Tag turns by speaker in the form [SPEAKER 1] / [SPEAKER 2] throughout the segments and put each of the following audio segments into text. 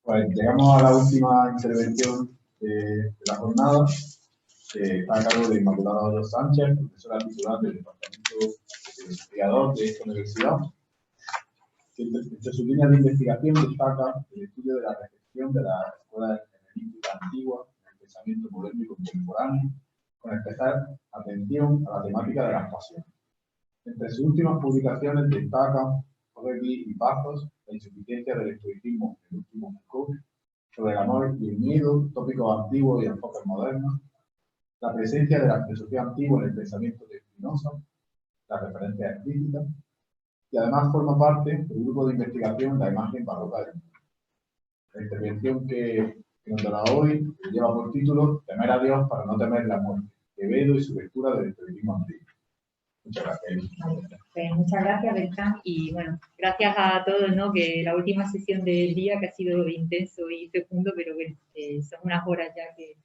[SPEAKER 1] Pues llegamos a la última intervención de la jornada, que está a cargo de Inmaculada Hoyos Sánchez, profesora titular del Departamento de Investigador de esta universidad. Entre sus líneas de investigación destaca el estudio de la recepción de las escuelas helenísticas antiguas en el pensamiento moderno y contemporáneo, con especial atención a la temática de las pasiones. Entre sus últimas publicaciones destacan Oberli y Pazos, la insuficiencia del estoicismo en el último Foucault, sobre el amor y el miedo, tópicos antiguos y enfoques modernos, la presencia de la filosofía antigua en el pensamiento de Spinoza, las referencias explícitas, y además forma parte del grupo de investigación La imagen barroca del mundo. La intervención que nos dará hoy lleva por título Temer a Dios para no temer la muerte, Quevedo y su lectura del estoicismo antiguo. Muchas gracias.
[SPEAKER 2] Pues muchas gracias, Beltrán, y bueno, gracias a todos, ¿no? Que la última sesión del día, que ha sido intenso y fecundo, pero bueno, son unas horas ya que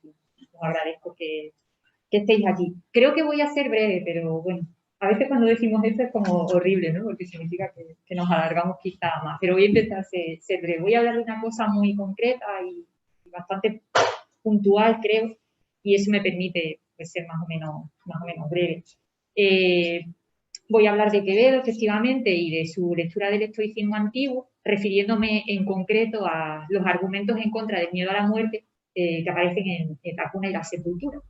[SPEAKER 2] os agradezco que estéis aquí. Creo que voy a ser breve, pero bueno, a veces cuando decimos esto es como horrible, ¿no? Porque significa que nos alargamos quizá más, pero voy a intentar ser breve. Voy a hablar de una cosa muy concreta y bastante puntual, creo, y eso me permite pues, ser más o menos breve. Voy a hablar de Quevedo, efectivamente, y de su lectura del estoicismo antiguo, refiriéndome en concreto a los argumentos en contra del miedo a la muerte que aparecen en La cuna y la sepultura.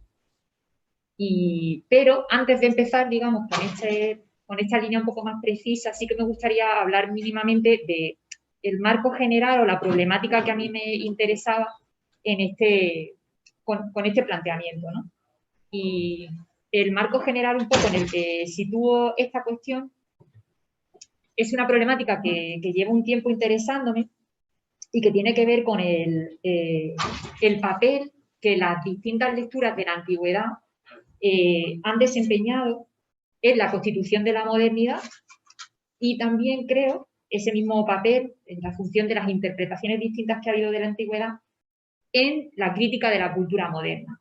[SPEAKER 2] Pero antes de empezar, digamos, con esta línea un poco más precisa, sí que me gustaría hablar mínimamente del marco general o la problemática que a mí me interesaba con este planteamiento, ¿no? Y el marco general un poco en el que sitúo esta cuestión es una problemática que lleva un tiempo interesándome y que tiene que ver con el papel que las distintas lecturas de la antigüedad han desempeñado en la constitución de la modernidad y también creo ese mismo papel en la función de las interpretaciones distintas que ha habido de la antigüedad en la crítica de la cultura moderna.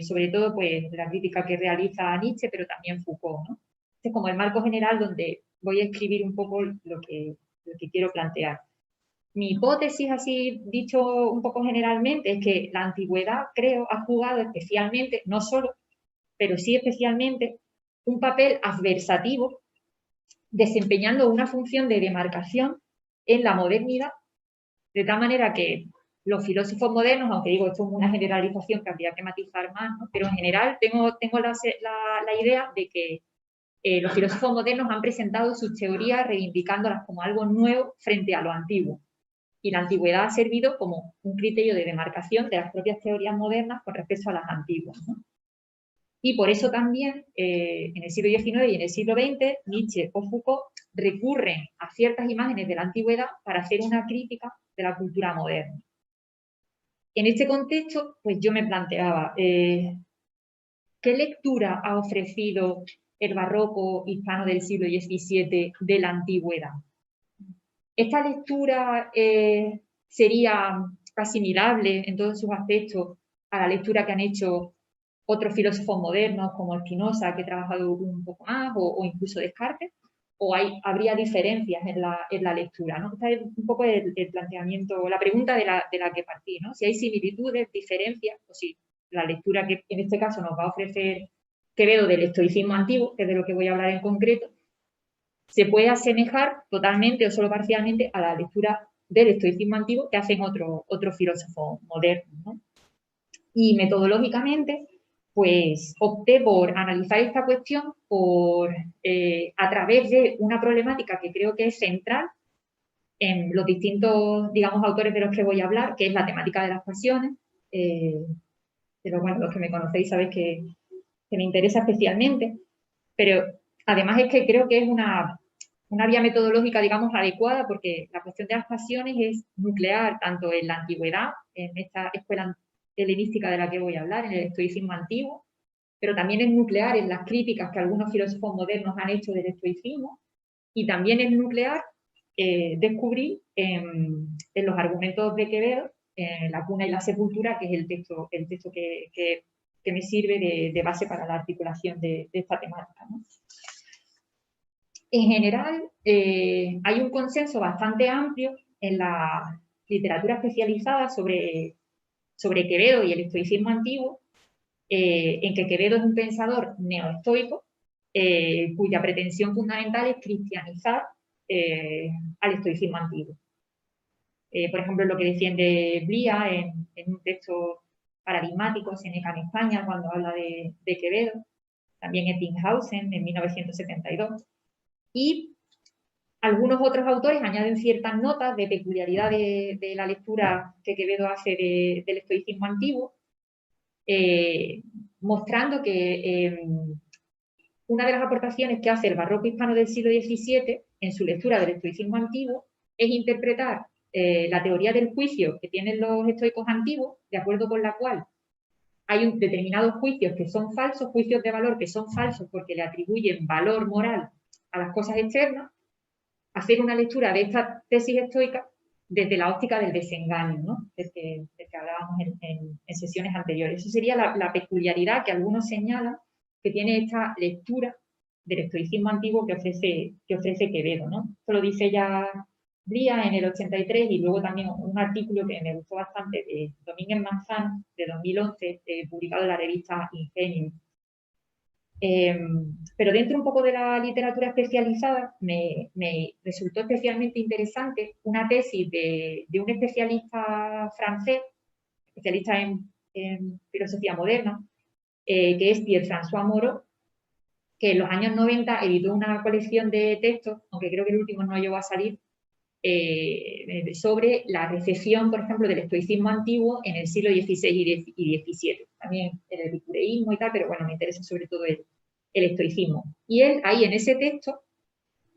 [SPEAKER 2] Sobre todo pues la crítica que realiza Nietzsche, pero también Foucault, ¿no? Este es como el marco general donde voy a escribir un poco lo que quiero plantear. Mi hipótesis, así dicho un poco generalmente, es que la antigüedad, creo, ha jugado especialmente, no solo, pero sí especialmente, un papel adversativo, desempeñando una función de demarcación en la modernidad, de tal manera que los filósofos modernos, aunque digo esto es una generalización que habría que matizar más, ¿no? Pero en general tengo la idea de que los filósofos modernos han presentado sus teorías reivindicándolas como algo nuevo frente a lo antiguo. Y la antigüedad ha servido como un criterio de demarcación de las propias teorías modernas con respecto a las antiguas, ¿no? Y por eso también en el siglo XIX y en el siglo XX, Nietzsche o Foucault recurren a ciertas imágenes de la antigüedad para hacer una crítica de la cultura moderna. En este contexto, pues yo me planteaba, ¿qué lectura ha ofrecido el barroco hispano del siglo XVII de la antigüedad? ¿Esta lectura sería asimilable en todos sus aspectos a la lectura que han hecho otros filósofos modernos como Spinoza, que he trabajado un poco más, o incluso Descartes? ¿O habría diferencias en la lectura, ¿no? Este es un poco el planteamiento, la pregunta de la que partí, ¿no? Si hay similitudes, diferencias, o si la lectura que en este caso nos va a ofrecer Quevedo del estoicismo antiguo, que es de lo que voy a hablar en concreto, se puede asemejar totalmente o solo parcialmente a la lectura del estoicismo antiguo que hacen otros filósofos modernos, ¿no? Y metodológicamente, pues opté por analizar esta cuestión a través de una problemática que creo que es central en los distintos, digamos, autores de los que voy a hablar, que es la temática de las pasiones. Pero bueno, los que me conocéis sabéis que me interesa especialmente, pero además es que creo que es una vía metodológica, digamos, adecuada, porque la cuestión de las pasiones es nuclear tanto en la antigüedad, en esta escuela helenística de la que voy a hablar, en el estoicismo antiguo, pero también es nuclear en las críticas que algunos filósofos modernos han hecho del estoicismo, y también es nuclear descubrir en los argumentos de Quevedo, en La cuna y la sepultura, que es el texto que me sirve de base para la articulación de esta temática, ¿no? En general, hay un consenso bastante amplio en la literatura especializada sobre Quevedo y el estoicismo antiguo, en que Quevedo es un pensador neoestoico, cuya pretensión fundamental es cristianizar al estoicismo antiguo. Por ejemplo, lo que defiende Blia en un texto paradigmático, Séneca en España, cuando habla de Quevedo, también Ebbinghausen en 1972. Y algunos otros autores añaden ciertas notas de peculiaridad de la lectura que Quevedo hace del estoicismo antiguo, mostrando que una de las aportaciones que hace el barroco hispano del siglo XVII en su lectura del estoicismo antiguo es interpretar la teoría del juicio que tienen los estoicos antiguos, de acuerdo con la cual hay determinados juicios que son falsos, juicios de valor que son falsos porque le atribuyen valor moral a las cosas externas, hacer una lectura de esta tesis estoica desde la óptica del desengaño, ¿no? del que hablábamos en sesiones anteriores. Eso sería la peculiaridad que algunos señalan que tiene esta lectura del estoicismo antiguo que ofrece Quevedo, ¿no? Esto lo dice ya Blia en el 83 y luego también un artículo que me gustó bastante de Domínguez Manzano, de 2011, publicado en la revista Ingenio. Pero dentro un poco de la literatura especializada me resultó especialmente interesante una tesis de un especialista francés, especialista en filosofía moderna, que es Pierre-François Moreau, que en los años 90 editó una colección de textos, aunque creo que el último no llegó a salir, sobre la recepción, por ejemplo, del estoicismo antiguo en el siglo XVI y XVII. También el epicureísmo y tal, pero bueno, me interesa sobre todo el estoicismo. Y él, ahí en ese texto,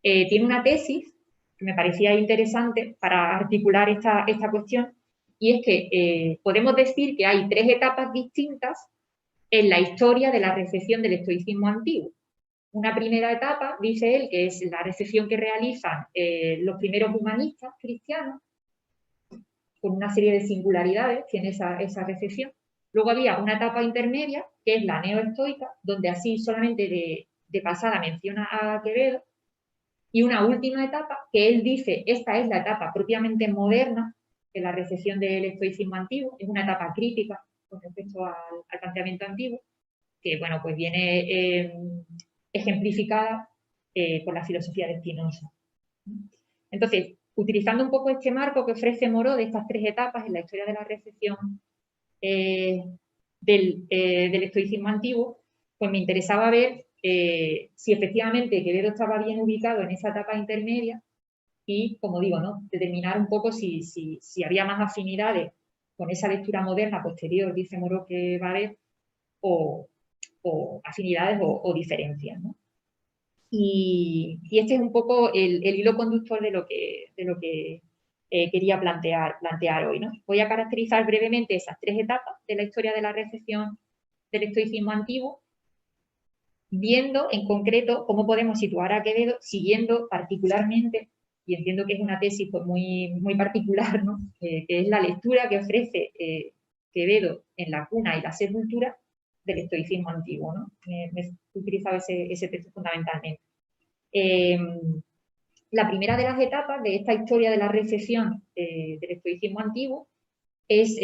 [SPEAKER 2] tiene una tesis que me parecía interesante para articular esta cuestión, y es que podemos decir que hay tres etapas distintas en la historia de la recepción del estoicismo antiguo. Una primera etapa, dice él, que es la recepción que realizan los primeros humanistas cristianos, con una serie de singularidades tiene esa recepción. Luego había una etapa intermedia, que es la neoestoica, donde así solamente de pasada menciona a Quevedo, y una última etapa, que él dice, esta es la etapa propiamente moderna de la recepción del estoicismo antiguo, es una etapa crítica con respecto al planteamiento antiguo, que, bueno, pues viene ejemplificada por la filosofía de Spinoza. Entonces, utilizando un poco este marco que ofrece Moreau de estas tres etapas en la historia de la recepción del estoicismo antiguo, pues me interesaba ver si efectivamente Quevedo estaba bien ubicado en esa etapa intermedia y, como digo, ¿no?, determinar un poco si había más afinidades con esa lectura moderna posterior, dice Moreau que va a haber, o afinidades o diferencias, ¿no? Y este es un poco el hilo conductor de lo que quería plantear hoy, ¿no? Voy a caracterizar brevemente esas tres etapas de la historia de la recepción del estoicismo antiguo, viendo en concreto cómo podemos situar a Quevedo, siguiendo particularmente, y entiendo que es una tesis pues muy particular, ¿no?, que es la lectura que ofrece Quevedo en La cuna y la sepultura del estoicismo antiguo, ¿no? Me utilizaba ese texto fundamentalmente. La primera de las etapas de esta historia de la recepción del estoicismo antiguo es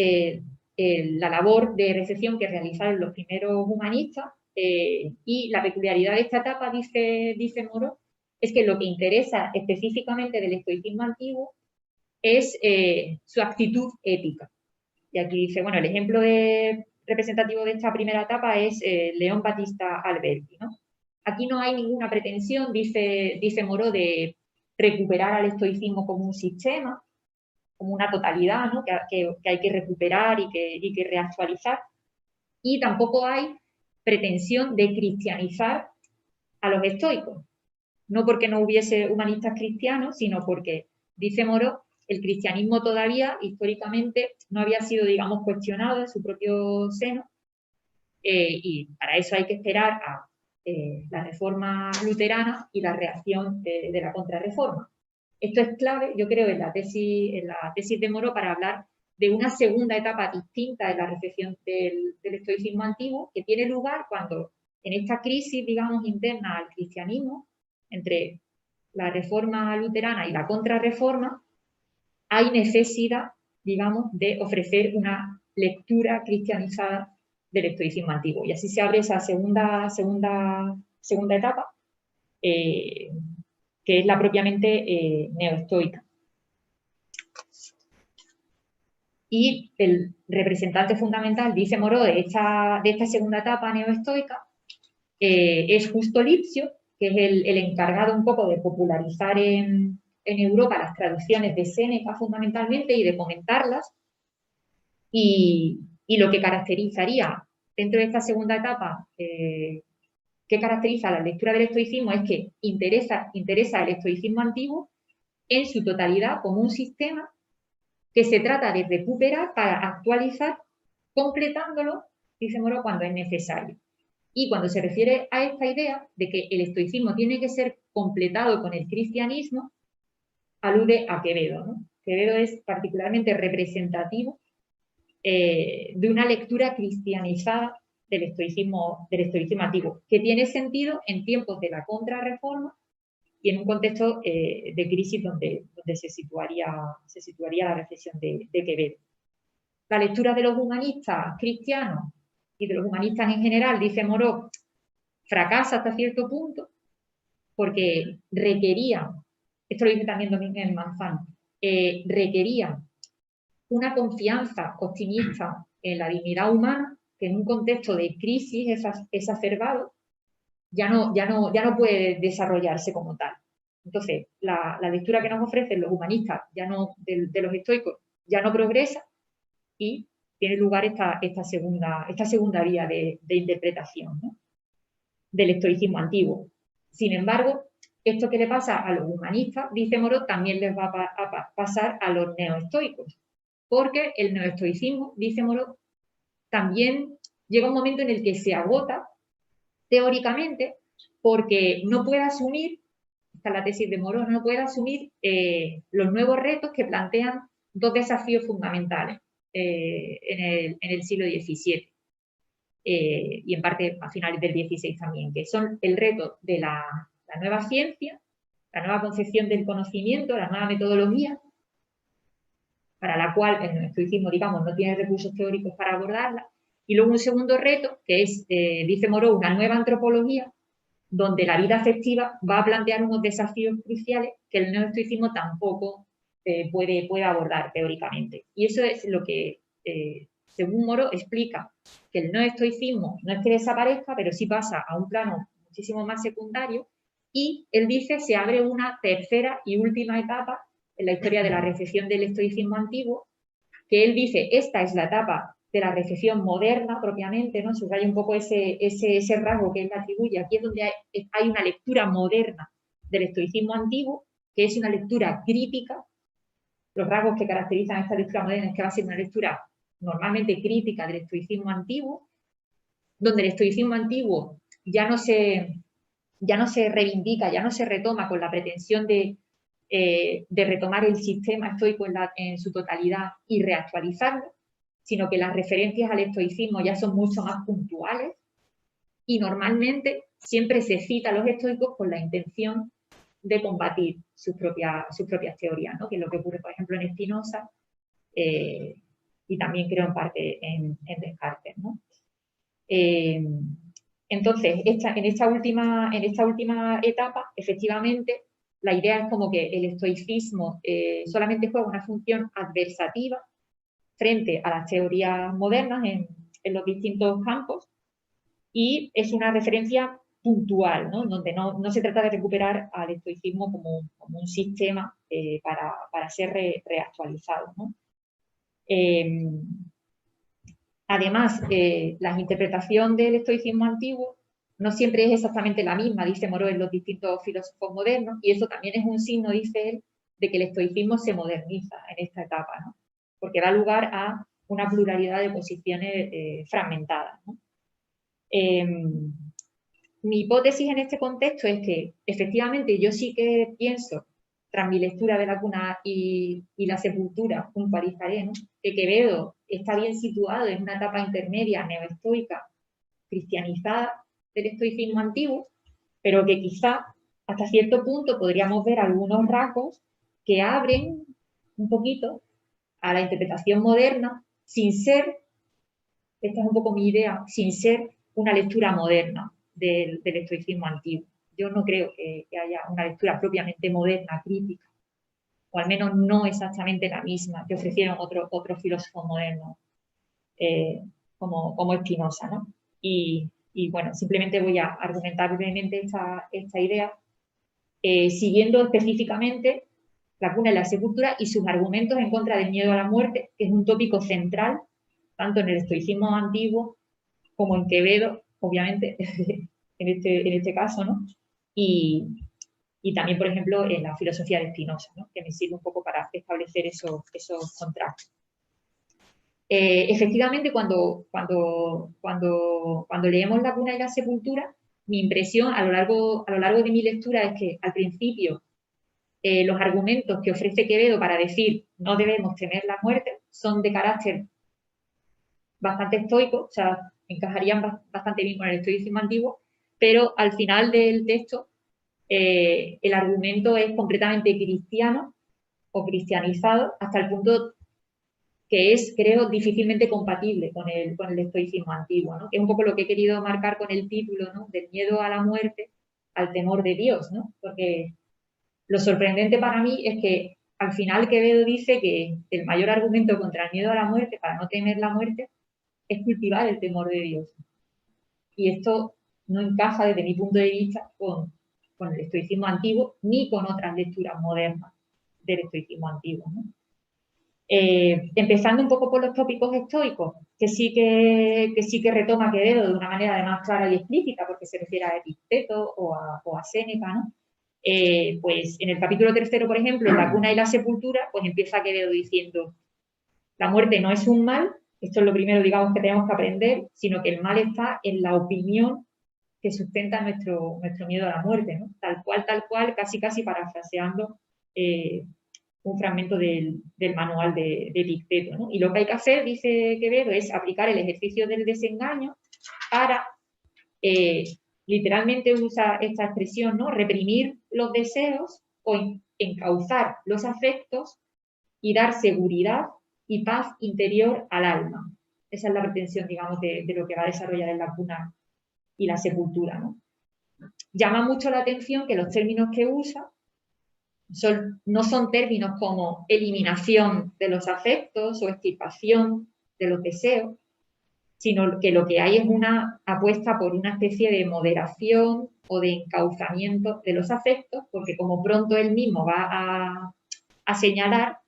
[SPEAKER 2] la labor de recepción que realizaron los primeros humanistas, y la peculiaridad de esta etapa, dice Moreau, es que lo que interesa específicamente del estoicismo antiguo es su actitud ética. Y aquí dice, bueno, el ejemplo representativo de esta primera etapa es León Battista Alberti, ¿no? Aquí no hay ninguna pretensión, dice Moreau, de recuperar al estoicismo como un sistema, como una totalidad, ¿no?, que hay que recuperar y que reactualizar. Y tampoco hay pretensión de cristianizar a los estoicos. No porque no hubiese humanistas cristianos, sino porque, dice Moreau, el cristianismo todavía, históricamente, no había sido, digamos, cuestionado en su propio seno, y para eso hay que esperar a la reforma luterana y la reacción de la contrarreforma. Esto es clave, yo creo, en la tesis de Moreau para hablar de una segunda etapa distinta de la recepción del estoicismo antiguo, que tiene lugar cuando en esta crisis, digamos, interna al cristianismo, entre la reforma luterana y la contrarreforma, hay necesidad digamos, de ofrecer una lectura cristianizada del estoicismo antiguo. Y así se abre esa segunda etapa, que es la propiamente neoestoica. Y el representante fundamental, dice Moreau, de esta segunda etapa neoestoica es Justo Lipsio, que es el encargado un poco de popularizar en Europa las traducciones de Séneca fundamentalmente y de comentarlas. Y lo que caracterizaría dentro de esta segunda etapa, que caracteriza la lectura del estoicismo, es que interesa el estoicismo antiguo en su totalidad como un sistema que se trata de recuperar para actualizar, completándolo, dice Moreau, cuando es necesario. Y cuando se refiere a esta idea de que el estoicismo tiene que ser completado con el cristianismo, alude a Quevedo, ¿no? Quevedo es particularmente representativo de una lectura cristianizada del estoicismo antiguo, que tiene sentido en tiempos de la contrarreforma y en un contexto de crisis donde se situaría la reflexión de Quevedo. La lectura de los humanistas cristianos y de los humanistas en general, dice Moreau, fracasa hasta cierto punto porque requería, esto lo dice también Domínguez Manzano, requería una confianza optimista en la dignidad humana que en un contexto de crisis exacerbado ya no puede desarrollarse como tal. Entonces, la lectura que nos ofrecen los humanistas de los estoicos ya no progresa y tiene lugar esta segunda vía de interpretación, ¿no?, del estoicismo antiguo. Sin embargo, esto que le pasa a los humanistas, dice Moreau, también les va a pasar a los neoestoicos, porque el neoestoicismo, dice Moreau, también llega un momento en el que se agota teóricamente porque no puede asumir, esta es la tesis de Moreau, no puede asumir los nuevos retos que plantean dos desafíos fundamentales en el siglo XVII. Y en parte a finales del XVI también, que son el reto de la nueva ciencia, la nueva concepción del conocimiento, la nueva metodología, para la cual el estoicismo, digamos, no tiene recursos teóricos para abordarla, y luego un segundo reto, que es, dice Moreau, una nueva antropología, donde la vida afectiva va a plantear unos desafíos cruciales que el neoestoicismo tampoco puede abordar teóricamente. Y eso es lo que, según Moreau, explica que el neoestoicismo no es que desaparezca, pero sí pasa a un plano muchísimo más secundario, y él dice se abre una tercera y última etapa en la historia de la recepción del estoicismo antiguo, que él dice, esta es la etapa de la recepción moderna propiamente, ¿no? Subraya un poco ese rasgo que él atribuye. Aquí es donde hay una lectura moderna del estoicismo antiguo, que es una lectura crítica. Los rasgos que caracterizan esta lectura moderna es que va a ser una lectura normalmente crítica del estoicismo antiguo, donde el estoicismo antiguo ya no se reivindica, ya no se retoma con la pretensión de retomar el sistema estoico en su totalidad y reactualizarlo, sino que las referencias al estoicismo ya son mucho más puntuales y normalmente siempre se cita a los estoicos con la intención de combatir sus propias teorías, ¿no?, que es lo que ocurre, por ejemplo, en Spinoza y también creo en parte en Descartes, ¿no? Entonces, en esta última etapa, efectivamente, la idea es como que el estoicismo solamente juega una función adversativa frente a las teorías modernas en los distintos campos y es una referencia puntual, ¿no?, donde no se trata de recuperar al estoicismo como un sistema para ser reactualizado, ¿no? Además, la interpretación del estoicismo antiguo no siempre es exactamente la misma, dice Moreau, en los distintos filósofos modernos, y eso también es un signo, dice él, de que el estoicismo se moderniza en esta etapa, ¿no?, porque da lugar a una pluralidad de posiciones fragmentadas, ¿no? Mi hipótesis en este contexto es que, efectivamente, yo sí que pienso, tras mi lectura de La Cuna y La Sepultura, puntualizaré, ¿no?, que Quevedo está bien situado en una etapa intermedia neoestoica cristianizada del estoicismo antiguo, pero que quizá hasta cierto punto podríamos ver algunos rasgos que abren un poquito a la interpretación moderna sin ser, esta es un poco mi idea, sin ser una lectura moderna del estoicismo antiguo. Yo no creo que haya una lectura propiamente moderna, crítica, o al menos no exactamente la misma que ofrecieron otros filósofos modernos, como Spinoza, ¿no? Y bueno, simplemente voy a argumentar brevemente esta idea, siguiendo específicamente la cuna y la sepultura y sus argumentos en contra del miedo a la muerte, que es un tópico central, tanto en el estoicismo antiguo como en Quevedo, obviamente, en este caso, ¿no? Y también, por ejemplo, en la filosofía de Spinoza, ¿no? Que me sirve un poco para establecer esos contrastes. Efectivamente, cuando leemos la cuna y la sepultura, mi impresión a lo largo de mi lectura es que al principio los argumentos que ofrece Quevedo para decir no debemos temer la muerte son de carácter bastante estoico, o sea, encajarían bastante bien con el estoicismo antiguo, pero al final del texto el argumento es completamente cristiano o cristianizado hasta el punto que es, creo, difícilmente compatible con el estoicismo antiguo, ¿no? Que es un poco lo que he querido marcar con el título, ¿no? Del miedo a la muerte al temor de Dios, ¿no? Porque lo sorprendente para mí es que al final Quevedo dice que el mayor argumento contra el miedo a la muerte, para no temer la muerte, es cultivar el temor de Dios. Y esto no encaja desde mi punto de vista con el estoicismo antiguo ni con otras lecturas modernas del estoicismo antiguo, ¿no? Empezando un poco por los tópicos estoicos, que sí que retoma Quevedo de una manera además clara y explícita, porque se refiere a Epicteto o a Séneca, ¿no? Pues en el capítulo 3, por ejemplo, en la cuna y la sepultura, pues empieza Quevedo diciendo, la muerte no es un mal, esto es lo primero, digamos, que tenemos que aprender, sino que el mal está en la opinión que sustenta nuestro miedo a la muerte, ¿no? Tal cual, casi parafraseando un fragmento del manual de Epicteto, ¿no? Y lo que hay que hacer, dice Quevedo, es aplicar el ejercicio del desengaño para, literalmente usa esta expresión, ¿no? Reprimir los deseos o encauzar los afectos y dar seguridad y paz interior al alma. Esa es la pretensión, digamos, de lo que va a desarrollar en la cuna y la sepultura, ¿no? Llama mucho la atención que los términos que usa no son términos como eliminación de los afectos o extirpación de los deseos, sino que lo que hay es una apuesta por una especie de moderación o de encauzamiento de los afectos, porque como pronto él mismo va a señalar,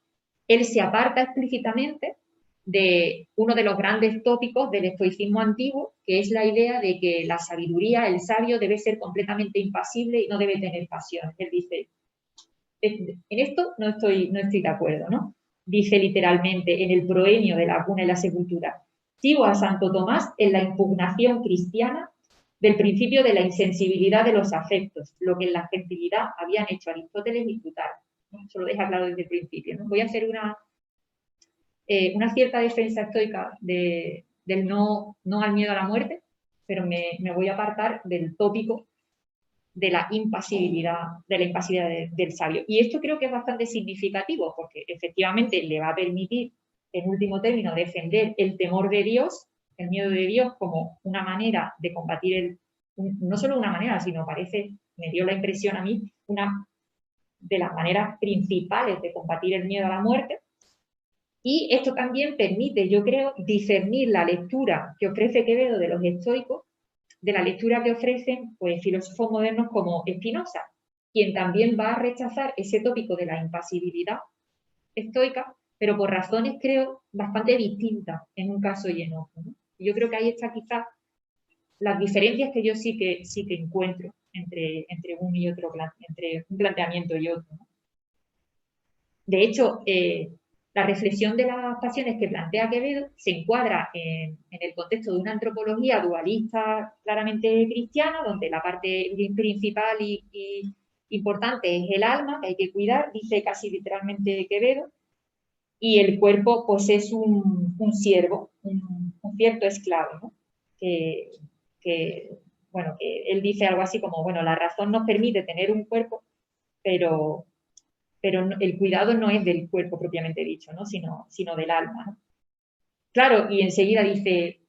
[SPEAKER 2] él se aparta explícitamente de uno de los grandes tópicos del estoicismo antiguo, que es la idea de que la sabiduría, el sabio, debe ser completamente impasible y no debe tener pasión. Él dice, en esto no estoy de acuerdo, ¿no? Dice literalmente en el proemio de la cuna y la sepultura, sigo a Santo Tomás en la impugnación cristiana del principio de la insensibilidad de los afectos, lo que en la gentilidad habían hecho Aristóteles y Plutarco. Eso lo deja claro desde el principio, ¿no? Voy a hacer una cierta defensa estoica del no al miedo a la muerte, pero me voy a apartar del tópico de la impasibilidad del sabio. Y esto creo que es bastante significativo, porque efectivamente le va a permitir, en último término, defender el temor de Dios, el miedo de Dios, como una manera de combatir no solo una manera, sino me dio la impresión a mí, una de las maneras principales de combatir el miedo a la muerte. Y esto también permite, yo creo, discernir la lectura que ofrece Quevedo de los estoicos de la lectura que ofrecen pues, filósofos modernos como Spinoza, quien también va a rechazar ese tópico de la impasibilidad estoica, pero por razones, creo, bastante distintas en un caso y en otro, ¿no? Yo creo que ahí está quizás las diferencias que yo sí que encuentro entre un y otro, entre un planteamiento y otro, ¿no? De hecho, la reflexión de las pasiones que plantea Quevedo se encuadra en el contexto de una antropología dualista claramente cristiana, donde la parte principal y importante es el alma, que hay que cuidar, dice casi literalmente Quevedo, y el cuerpo pues es un siervo, un cierto esclavo, ¿no? Bueno, que él dice algo así como, bueno, la razón nos permite tener un cuerpo, pero pero el cuidado no es del cuerpo propiamente dicho, ¿no? sino del alma, ¿no? Claro, y enseguida dice,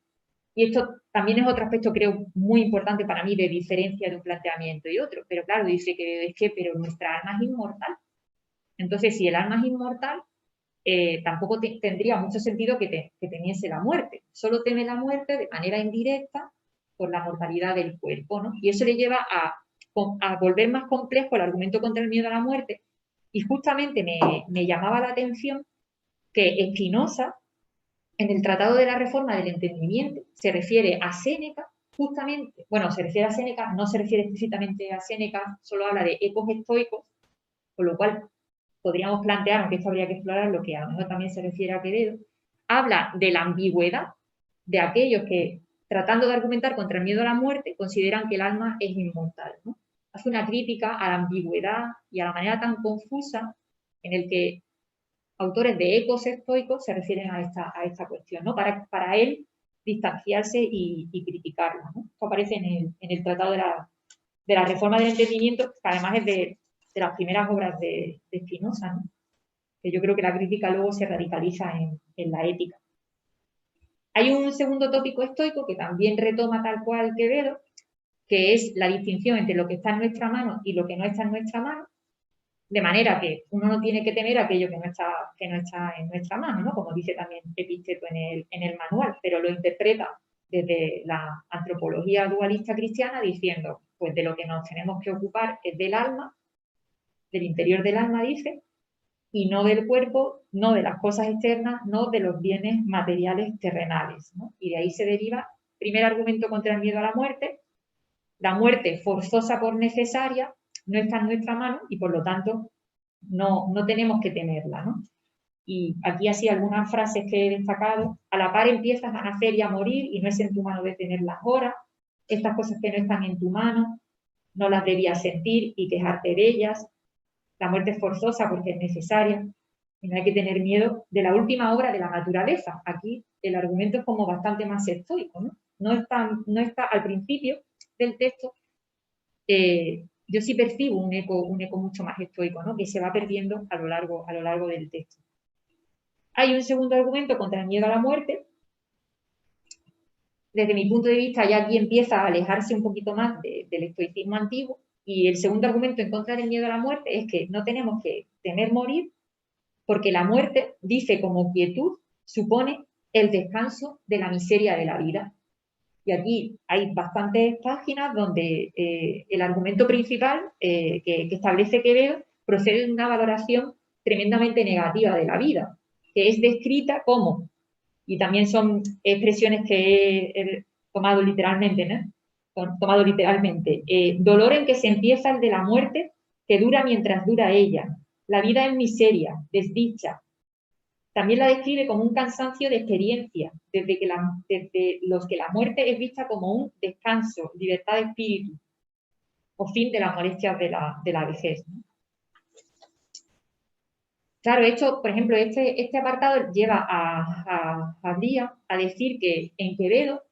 [SPEAKER 2] y esto también es otro aspecto, creo, muy importante para mí de diferencia de un planteamiento y otro, pero claro, dice que es que, pero nuestra alma es inmortal. Entonces, si el alma es inmortal, tampoco tendría mucho sentido que temiese la muerte. Solo teme la muerte de manera indirecta por la mortalidad del cuerpo, ¿no? Y eso le lleva a volver más complejo el argumento contra el miedo a la muerte. Y justamente me llamaba la atención que Spinoza, en el Tratado de la Reforma del Entendimiento, se refiere a Séneca, justamente, bueno, se refiere a Séneca, no se refiere explícitamente a Séneca, solo habla de ecos estoicos, con lo cual podríamos plantear, aunque esto habría que explorar, lo que a lo mejor también se refiere a Quevedo, habla de la ambigüedad de aquellos que, tratando de argumentar contra el miedo a la muerte, consideran que el alma es inmortal, ¿no? Hace una crítica a la ambigüedad y a la manera tan confusa en el que autores de ecos estoicos se refieren a esta cuestión, ¿no? Para él distanciarse y criticarla, ¿no? Esto aparece en el Tratado de la Reforma del Entendimiento, que además es de las primeras obras de Spinoza, ¿no? Que yo creo que la crítica luego se radicaliza en la ética. Hay un segundo tópico estoico que también retoma tal cual Quevedo, que es la distinción entre lo que está en nuestra mano y lo que no está en nuestra mano, de manera que uno no tiene que temer aquello que no está en nuestra mano, ¿no? Como dice también Epicteto en el manual, pero lo interpreta desde la antropología dualista cristiana diciendo, pues de lo que nos tenemos que ocupar es del alma, del interior del alma, dice, y no del cuerpo, no de las cosas externas, no de los bienes materiales terrenales, ¿no? Y de ahí se deriva, primer argumento contra el miedo a la muerte forzosa por necesaria, no está en nuestra mano y por lo tanto no tenemos que temerla, ¿no? Y aquí así algunas frases que he destacado, a la par empiezas a nacer y a morir y no es en tu mano detenerlas ahora, estas cosas que no están en tu mano, no las debías sentir y quejarte de ellas, la muerte es forzosa porque es necesaria, y no hay que tener miedo de la última obra de la naturaleza. Aquí el argumento es como bastante más estoico, ¿no? No está al principio del texto, yo sí percibo un eco mucho más estoico, ¿no? Que se va perdiendo a lo largo del texto. Hay un segundo argumento contra el miedo a la muerte. Desde mi punto de vista, ya aquí empieza a alejarse un poquito más del estoicismo antiguo. Y el segundo argumento en contra del miedo a la muerte es que no tenemos que temer morir, porque la muerte, dice como quietud, supone el descanso de la miseria de la vida. Y aquí hay bastantes páginas donde el argumento principal que establece Quevedo procede de una valoración tremendamente negativa de la vida, que es descrita como, y también son expresiones que he tomado literalmente, ¿no? Tomado literalmente, dolor en que se empieza el de la muerte, que dura mientras dura ella. La vida es miseria, desdicha. También la describe como un cansancio de experiencia, desde los que la muerte es vista como un descanso, libertad de espíritu, o fin de las molestias de la vejez, ¿no? Claro, esto, por ejemplo, este apartado lleva a Díaz a decir que en Quevedo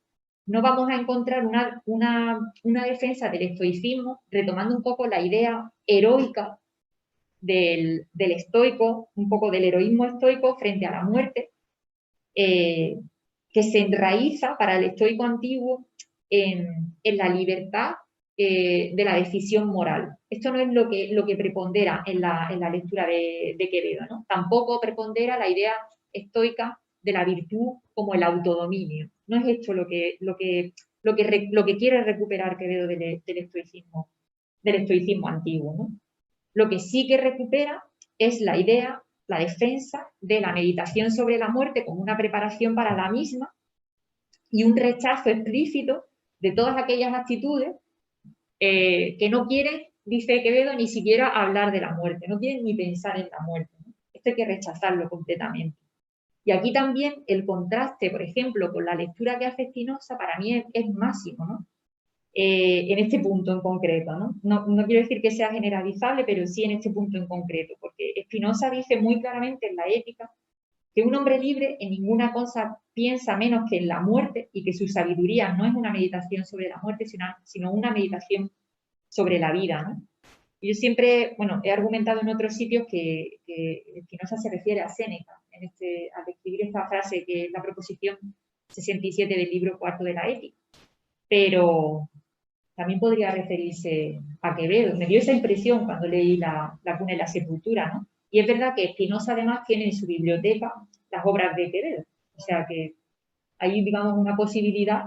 [SPEAKER 2] no vamos a encontrar una defensa del estoicismo, retomando un poco la idea heroica del estoico, un poco del heroísmo estoico frente a la muerte, que se enraiza para el estoico antiguo en la libertad de la decisión moral. Esto no es lo que prepondera en la lectura de Quevedo, ¿no? Tampoco prepondera la idea estoica de la virtud como el autodominio. No es esto lo que quiere recuperar Quevedo del estoicismo antiguo, ¿no? Lo que sí que recupera es la idea, la defensa de la meditación sobre la muerte como una preparación para la misma y un rechazo explícito de todas aquellas actitudes que no quieren, dice Quevedo, ni siquiera hablar de la muerte, no quieren ni pensar en la muerte, ¿no? Esto hay que rechazarlo completamente. Y aquí también el contraste, por ejemplo, con la lectura que hace Spinoza, para mí es máximo, ¿no? En este punto en concreto, ¿no? No quiero decir que sea generalizable, pero sí en este punto en concreto, porque Spinoza dice muy claramente en la Ética que un hombre libre en ninguna cosa piensa menos que en la muerte y que su sabiduría no es una meditación sobre la muerte, sino una meditación sobre la vida, ¿no? Yo siempre, bueno, he argumentado en otros sitios que Spinoza se refiere a Séneca, al escribir esta frase, que es la proposición 67 del libro cuarto de la Ética. Pero también podría referirse a Quevedo. Me dio esa impresión cuando leí La cuna y la sepultura, ¿no? Y es verdad que Spinoza además tiene en su biblioteca las obras de Quevedo. O sea que hay, digamos, una posibilidad.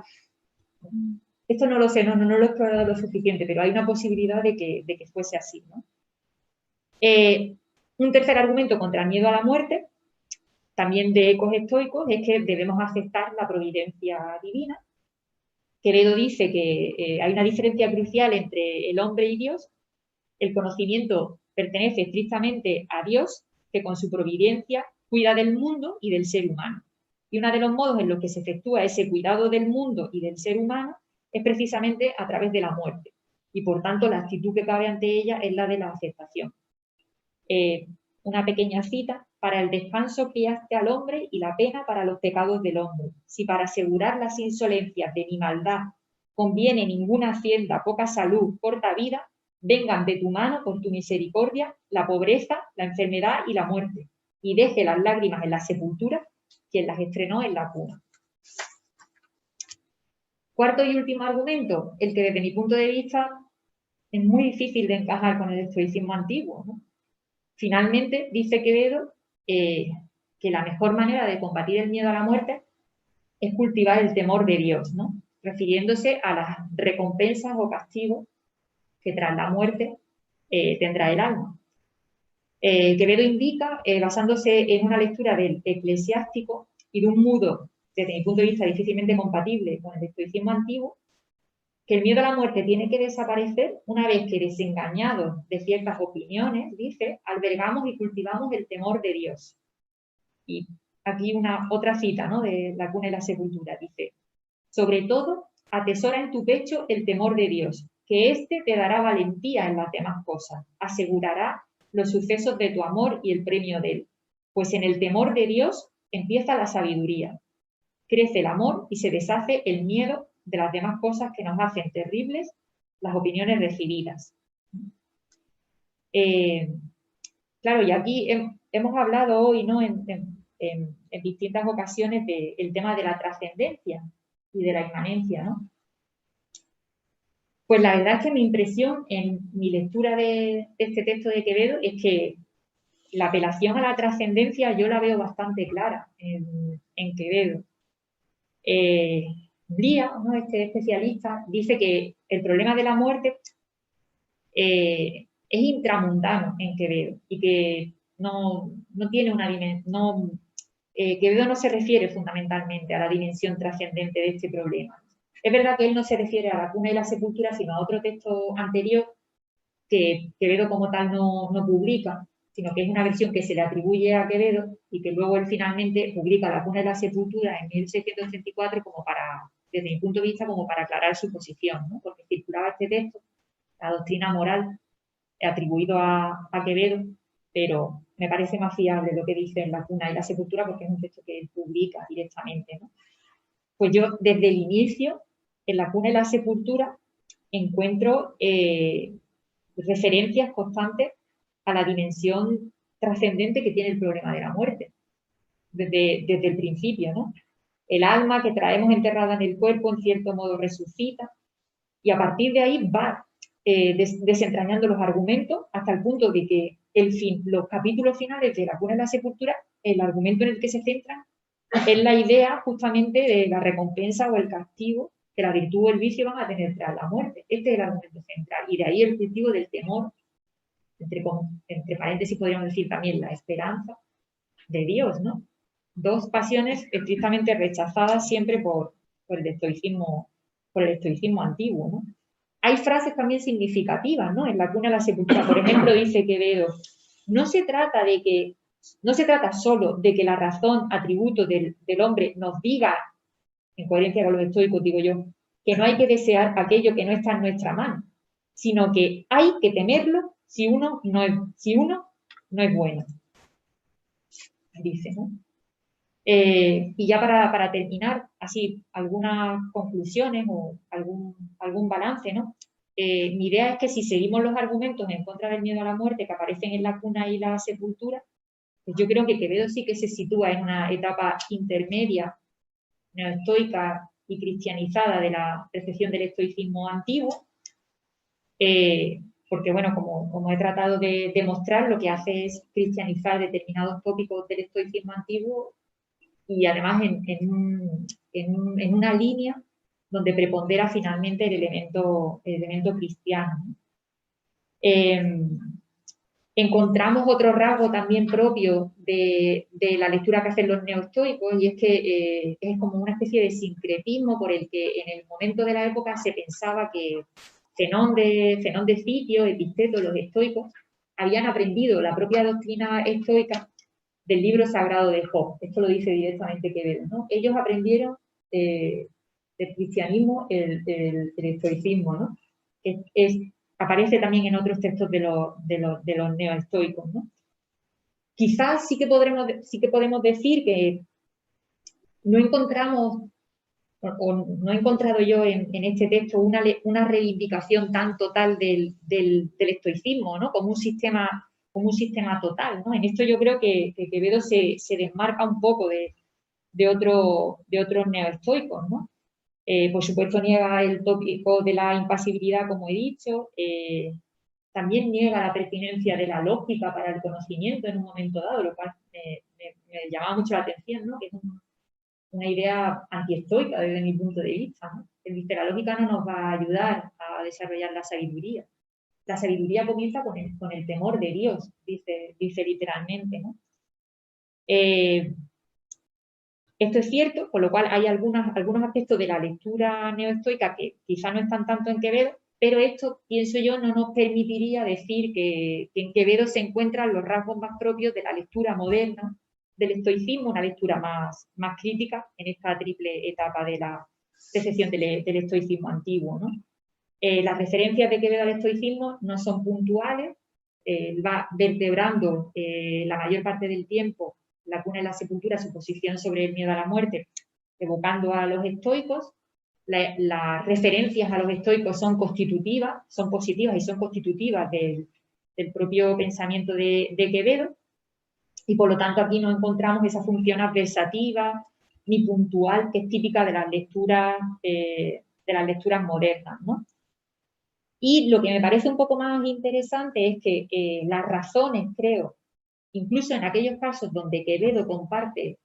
[SPEAKER 2] Esto no lo sé, no lo he explorado lo suficiente, pero hay una posibilidad de que fuese así, ¿no? Un tercer argumento contra el miedo a la muerte, también de ecos estoicos, es que debemos aceptar la providencia divina. Quevedo dice que hay una diferencia crucial entre el hombre y Dios. El conocimiento pertenece estrictamente a Dios, que con su providencia cuida del mundo y del ser humano. Y uno de los modos en los que se efectúa ese cuidado del mundo y del ser humano es precisamente a través de la muerte. Y por tanto, la actitud que cabe ante ella es la de la aceptación. Una pequeña cita: para el descanso criaste al hombre y la pena para los pecados del hombre. Si para asegurar las insolencias de mi maldad conviene ninguna hacienda, poca salud, corta vida, vengan de tu mano por tu misericordia la pobreza, la enfermedad y la muerte, y deje las lágrimas en la sepultura quien las estrenó en la cuna. Cuarto y último argumento, el que desde mi punto de vista es muy difícil de encajar con el estoicismo antiguo, ¿no? Finalmente, dice Quevedo que la mejor manera de combatir el miedo a la muerte es cultivar el temor de Dios, ¿no? Refiriéndose a las recompensas o castigos que tras la muerte tendrá el alma. Quevedo indica, basándose en una lectura del Eclesiástico y de un modo, desde mi punto de vista, difícilmente compatible con el estoicismo antiguo, que el miedo a la muerte tiene que desaparecer una vez que, desengañados de ciertas opiniones, dice, albergamos y cultivamos el temor de Dios. Y aquí otra cita, ¿no?, de La cuna y la sepultura, dice: sobre todo, atesora en tu pecho el temor de Dios, que éste te dará valentía en las demás cosas, asegurará los sucesos de tu amor y el premio de él. Pues en el temor de Dios empieza la sabiduría, crece el amor y se deshace el miedo de las demás cosas que nos hacen terribles las opiniones recibidas. Claro, y aquí hemos hablado hoy, ¿no?, en distintas ocasiones del tema de la trascendencia y de la inmanencia, ¿no? Pues la verdad es que mi impresión en mi lectura de este texto de Quevedo es que la apelación a la trascendencia yo la veo bastante clara en Quevedo. Lía, ¿no?, este especialista, dice que el problema de la muerte es intramundano en Quevedo y que no tiene una dimensión, Quevedo no se refiere fundamentalmente a la dimensión trascendente de este problema. Es verdad que él no se refiere a La cuna y la sepultura, sino a otro texto anterior que Quevedo como tal no publica, sino que es una versión que se le atribuye a Quevedo y que luego él finalmente publica La cuna y la sepultura en 1634 como para, desde mi punto de vista, como para aclarar su posición, ¿no? Porque circulaba este texto, la doctrina moral, atribuido a Quevedo, pero me parece más fiable lo que dice en La cuna y la sepultura porque es un texto que él publica directamente, ¿no? Pues yo desde el inicio, en La cuna y la sepultura, encuentro referencias constantes a la dimensión trascendente que tiene el problema de la muerte, desde el principio, ¿no? El alma que traemos enterrada en el cuerpo, en cierto modo, resucita, y a partir de ahí va desentrañando los argumentos hasta el punto de que los capítulos finales de La cuna y la sepultura, el argumento en el que se centran es la idea justamente de la recompensa o el castigo que la virtud o el vicio van a tener tras la muerte. Este es el argumento central. Y de ahí el cultivo del temor, entre paréntesis podríamos decir también la esperanza de Dios, ¿no? Dos pasiones estrictamente rechazadas siempre por el estoicismo antiguo, ¿no? Hay frases también significativas, ¿no? En La cuna y la sepultura, por ejemplo, dice Quevedo: no se trata solo de que la razón, atributo del hombre, nos diga, en coherencia con los estoicos, digo yo, que no hay que desear aquello que no está en nuestra mano, sino que hay que temerlo si uno no es bueno. Dice, ¿no? Y ya para terminar, así, algunas conclusiones o algún balance, ¿no? mi idea es que si seguimos los argumentos en contra del miedo a la muerte que aparecen en la cuna y la sepultura, pues yo creo que Quevedo sí que se sitúa en una etapa intermedia, neoestoica y cristianizada de la recepción del estoicismo antiguo, porque, bueno, como he tratado de demostrar, lo que hace es cristianizar determinados tópicos del estoicismo antiguo y además en una línea donde prepondera finalmente el elemento cristiano. Encontramos otro rasgo también propio de la lectura que hacen los neoestoicos, y es que es como una especie de sincretismo por el que en el momento de la época se pensaba que Zenón de Citio, Epicteto, los estoicos, habían aprendido la propia doctrina estoica del libro sagrado de Job. Esto lo dice directamente Quevedo, ¿no? Ellos aprendieron del cristianismo el estoicismo, ¿no? Aparece también en otros textos de los neoestoicos, ¿no? Quizás sí que podemos decir que no encontramos, o no he encontrado yo en este texto una reivindicación tan total del estoicismo, ¿no? Como un sistema total, ¿no? En esto yo creo que Quevedo se desmarca un poco de otros neoestoicos, ¿no? Por supuesto niega el tópico de la impasibilidad, como he dicho, también niega la pertinencia de la lógica para el conocimiento en un momento dado, lo cual me llamaba mucho la atención, ¿no? Que es una idea antiestoica desde mi punto de vista, ¿no? Él dice, la lógica no nos va a ayudar a desarrollar la sabiduría. La sabiduría comienza con el temor de Dios, dice literalmente, ¿no? Esto es cierto, con lo cual hay algunos aspectos de la lectura neoestoica que quizá no están tanto en Quevedo, pero esto, pienso yo, no nos permitiría decir que en Quevedo se encuentran los rasgos más propios de la lectura moderna del estoicismo, una lectura más crítica en esta triple etapa de la recepción del estoicismo antiguo, ¿no? Las referencias de Quevedo al estoicismo no son puntuales, va vertebrando la mayor parte del tiempo la cuna y la sepultura, su posición sobre el miedo a la muerte, evocando a los estoicos. Las referencias a los estoicos son constitutivas, son positivas y son constitutivas del propio pensamiento de Quevedo, y por lo tanto aquí no encontramos esa función adversativa ni puntual que es típica de las lecturas modernas, ¿no? Y lo que me parece un poco más interesante es que las razones, creo, incluso en aquellos casos donde Quevedo comparte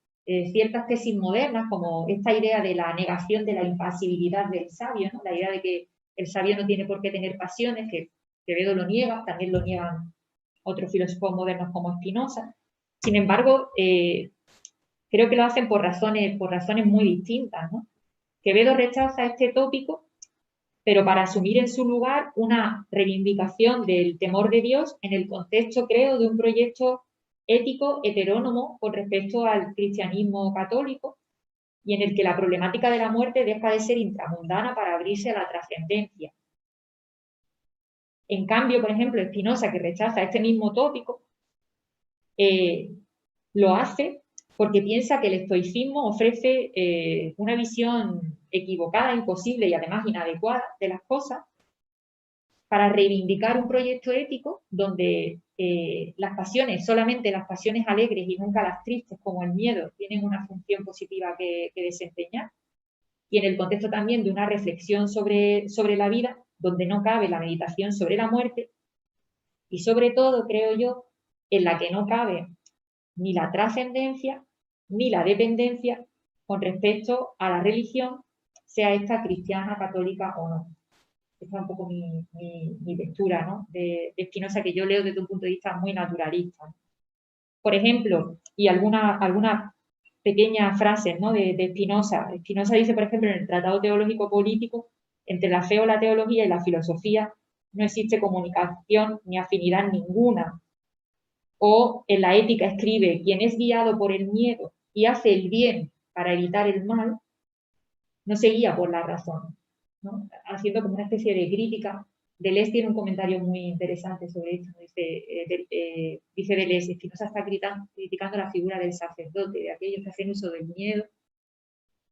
[SPEAKER 2] ciertas tesis modernas, como esta idea de la negación de la impasibilidad del sabio, ¿no? La idea de que el sabio no tiene por qué tener pasiones, que Quevedo lo niega, también lo niegan otros filósofos modernos como Spinoza. Sin embargo, creo que lo hacen por razones muy distintas, ¿no? Quevedo rechaza este tópico, pero para asumir en su lugar una reivindicación del temor de Dios en el contexto, creo, de un proyecto ético heterónomo con respecto al cristianismo católico, y en el que la problemática de la muerte deja de ser intramundana para abrirse a la trascendencia. En cambio, por ejemplo, Spinoza, que rechaza este mismo tópico, lo hace porque piensa que el estoicismo ofrece una visión equivocada, imposible y además inadecuada de las cosas, para reivindicar un proyecto ético donde solamente las pasiones alegres y nunca las tristes, como el miedo, tienen una función positiva que desempeñar, y en el contexto también de una reflexión sobre la vida, donde no cabe la meditación sobre la muerte, y sobre todo, creo yo, en la que no cabe ni la trascendencia ni la dependencia con respecto a la religión, sea esta cristiana, católica o no. Esta es un poco mi lectura, ¿no? de Spinoza, que yo leo desde un punto de vista muy naturalista. Por ejemplo, y algunas pequeñas frases, ¿no? de Spinoza. Spinoza dice, por ejemplo, en el Tratado Teológico Político, entre la fe o la teología y la filosofía no existe comunicación ni afinidad ninguna. O en la Ética escribe, quien es guiado por el miedo y hace el bien para evitar el mal, no se guía por la razón, ¿no? Haciendo como una especie de crítica. Deleuze tiene un comentario muy interesante sobre esto. Dice Deleuze, Spinoza está criticando la figura del sacerdote, de aquellos que hacen uso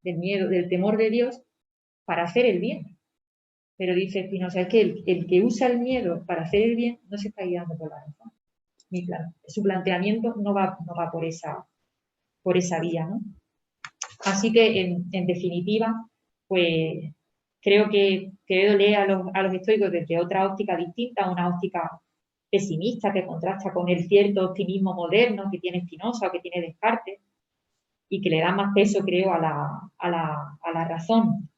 [SPEAKER 2] del temor de Dios para hacer el bien. Pero dice Spinoza, es que el que usa el miedo para hacer el bien no se está guiando por la razón. Su planteamiento no va por esa vía, ¿no? Así que, en definitiva, pues creo que Quevedo lee a los estoicos desde otra óptica distinta, una óptica pesimista que contrasta con el cierto optimismo moderno que tiene Spinoza o que tiene Descartes y que le da más peso, creo, a la razón.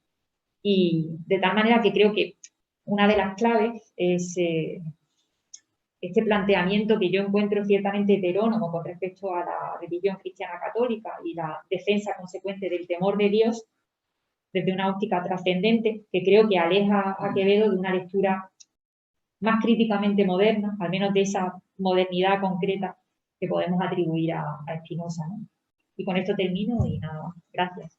[SPEAKER 2] Y de tal manera que creo que una de las claves es este planteamiento que yo encuentro ciertamente heterónomo con respecto a la religión cristiana católica y la defensa consecuente del temor de Dios desde una óptica trascendente, que creo que aleja a Quevedo de una lectura más críticamente moderna, al menos de esa modernidad concreta que podemos atribuir a Spinoza, ¿no? Y con esto termino y nada más. Gracias.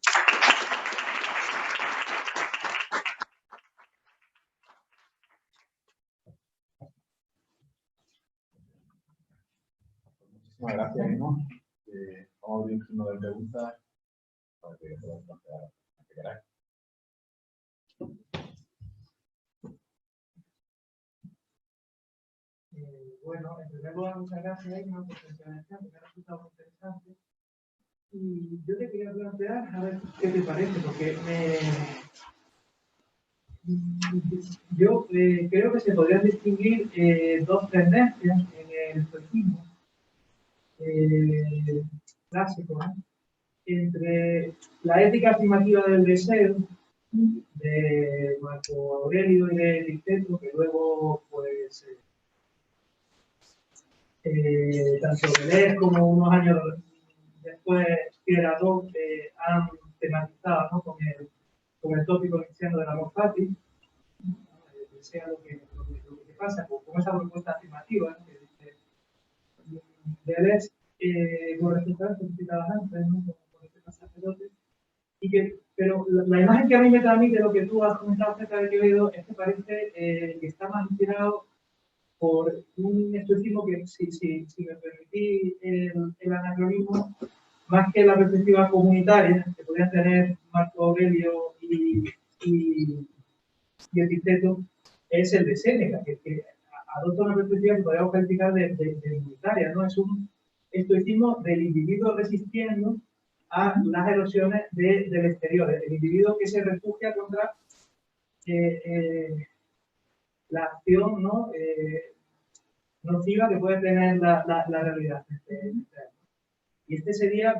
[SPEAKER 1] Muchísimas gracias, Emma. Vamos a abrir un turno de preguntas para que podáis plantear lo que queráis.
[SPEAKER 3] Bueno, en primer lugar, muchas gracias, Emma, por tu intervención, que me ha resultado muy interesante. Y yo te quería plantear, a ver qué te parece, porque yo creo que se podrían distinguir dos tendencias en el estoicismo clásico, ¿no? Entre la ética afirmativa del deseo de Marco Aurelio y de Epicteto, que luego pues tanto Deleuze como unos años después Pierato han tematizado, ¿no? con el tópico cristiano del amor fati, sea lo que pasa, con esa propuesta afirmativa, ¿no? Que dice Deleuze, con respecto a esto que citabas antes, ¿no? Con este sacerdote, pero la imagen que a mí me transmite lo que tú has comentado acerca de Quevedo es que parece que está más inspirado por un estoicismo que, si me permitís el anacronismo, más que la perspectiva comunitaria que podrían tener Marco Aurelio y Epicteto, es el de Séneca, que adopta una perspectiva que podríamos calificar de comunitaria, ¿no? Es un estoicismo del individuo resistiendo a las erosiones del exterior, el individuo que se refugia contra la acción, ¿no? Nociva que puede tener la realidad. Y este sería,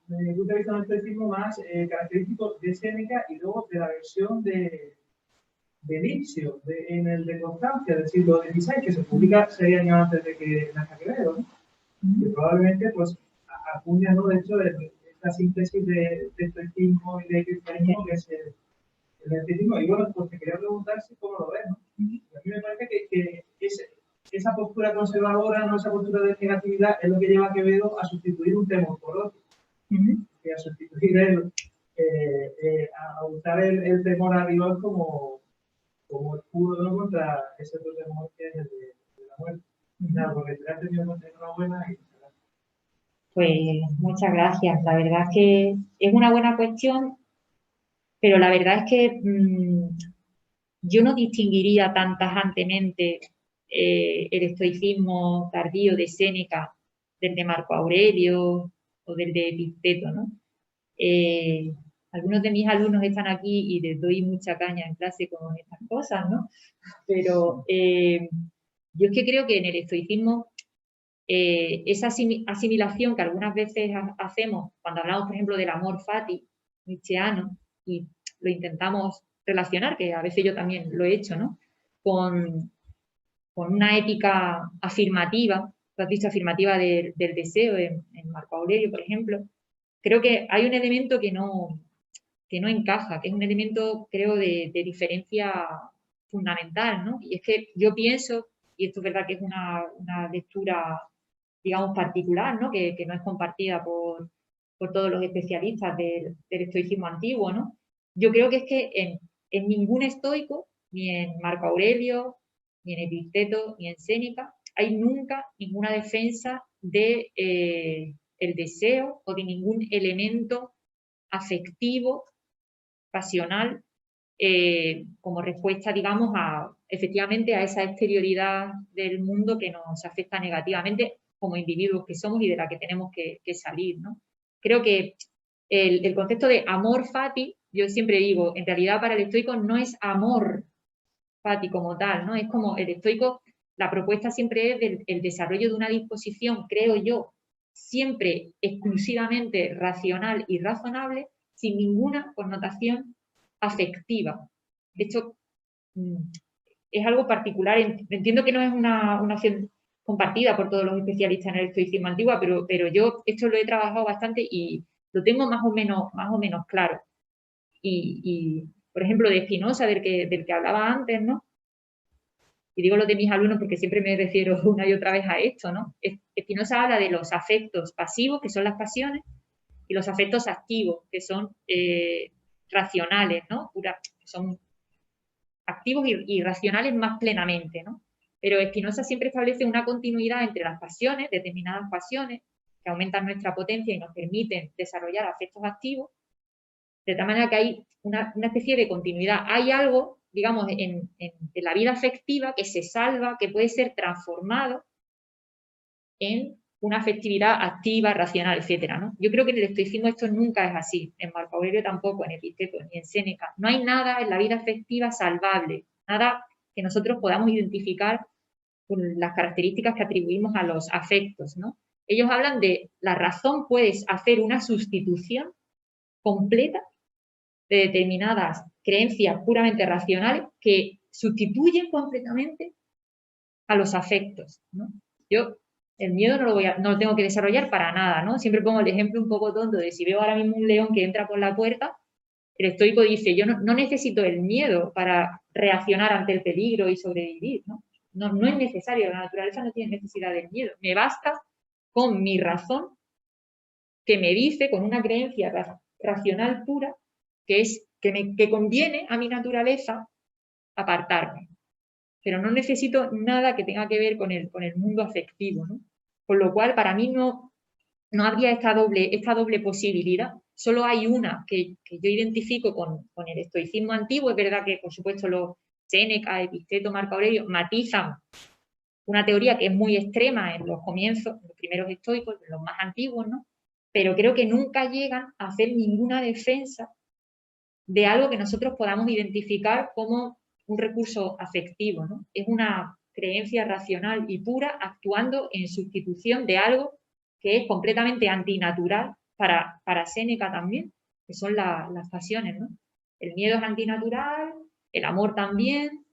[SPEAKER 3] desde mi punto de vista, un estoicismo más característico de Séneca y luego de la versión de Lipsio, en el de Constancia del siglo XVI, que se publica 6 años antes de que nazca Quevedo, ¿no? Que probablemente pues, acuña, ¿no? De hecho, esta síntesis de estoicismo y de cristianismo que es el estoicismo. Y bueno, pues te quería preguntar si cómo lo ves, ¿no? A mí me parece que esa postura conservadora, no esa postura de negatividad, es lo que lleva a Quevedo a sustituir un temor por otro. Y a sustituir a usar el temor a rigor como escudo, ¿no? Contra ese otro temor que es el de la muerte. Nada, porque te has tenido una buena y
[SPEAKER 2] pues muchas gracias. La verdad es que es una buena cuestión, pero la verdad es que yo no distinguiría tan tajantemente el estoicismo tardío de Séneca del de Marco Aurelio o del de Epicteto, ¿no? Algunos de mis alumnos están aquí y les doy mucha caña en clase con estas cosas, ¿no? Pero yo es que creo que en el estoicismo esa asimilación que algunas veces hacemos cuando hablamos, por ejemplo, del amor fati nietzscheano y lo intentamos relacionar, que a veces yo también lo he hecho, ¿no? Con una ética afirmativa, tú has dicho afirmativa del deseo en Marco Aurelio, por ejemplo. Creo que hay un elemento que no encaja, que es un elemento, creo, de diferencia fundamental, ¿no? Y es que yo pienso, y esto es verdad que es una lectura, digamos, particular, ¿no? Que no es compartida por todos los especialistas del estoicismo antiguo, ¿no? Yo creo que es que en ningún estoico, ni en Marco Aurelio, ni en Epicteto, ni en Séneca, hay nunca ninguna defensa de el deseo o de ningún elemento afectivo, pasional, como respuesta, digamos, efectivamente a esa exterioridad del mundo que nos afecta negativamente como individuos que somos y de la que tenemos que salir, ¿no? Creo que el concepto de amor fati, yo siempre digo, en realidad para el estoico no es amor fati como tal, ¿no? Es como el estoico, la propuesta siempre es el desarrollo de una disposición, creo yo, siempre exclusivamente racional y razonable, sin ninguna connotación afectiva. De hecho, es algo particular. Entiendo que no es una opción compartida por todos los especialistas en el estoicismo antiguo, pero yo esto lo he trabajado bastante y lo tengo más o menos claro. Y por ejemplo, de Spinoza, del que hablaba antes, ¿no? Y digo lo de mis alumnos porque siempre me refiero una y otra vez a esto, ¿no? Spinoza habla de los afectos pasivos, que son las pasiones, y los afectos activos, que son racionales, ¿no? Son activos y racionales más plenamente, ¿no? Pero Spinoza siempre establece una continuidad entre las pasiones, determinadas pasiones, que aumentan nuestra potencia y nos permiten desarrollar afectos activos, de tal manera que hay una especie de continuidad. Hay algo, digamos, en la vida afectiva que se salva, que puede ser transformado en una afectividad activa, racional, etcétera, ¿no? Yo creo que en el estoicismo esto nunca es así, en Marco Aurelio tampoco, en Epicteto, ni en Séneca. No hay nada en la vida afectiva salvable, nada que nosotros podamos identificar con las características que atribuimos a los afectos, ¿no? Ellos hablan de la razón puede hacer una sustitución completa de determinadas creencias puramente racionales que sustituyen completamente a los afectos, ¿no? Yo el miedo no lo tengo que desarrollar para nada, ¿no? Siempre pongo el ejemplo un poco tonto de si veo ahora mismo un león que entra por la puerta, el estoico dice, yo no necesito el miedo para reaccionar ante el peligro y sobrevivir, ¿no? No es necesario, la naturaleza no tiene necesidad del miedo. Me basta con mi razón que me dice, con una creencia racional pura, que conviene a mi naturaleza apartarme. Pero no necesito nada que tenga que ver con el mundo afectivo, ¿no? Con lo cual, para mí no habría esta doble posibilidad. Solo hay una que yo identifico con el estoicismo antiguo. Es verdad que, por supuesto, los Séneca, Epicteto, Marco Aurelio matizan una teoría que es muy extrema en los comienzos, en los primeros estoicos, en los más antiguos, ¿no? Pero creo que nunca llegan a hacer ninguna defensa de algo que nosotros podamos identificar como un recurso afectivo, ¿no? Es una creencia racional y pura actuando en sustitución de algo que es completamente antinatural para Séneca también, que son las pasiones, ¿no? El miedo es antinatural, el amor también,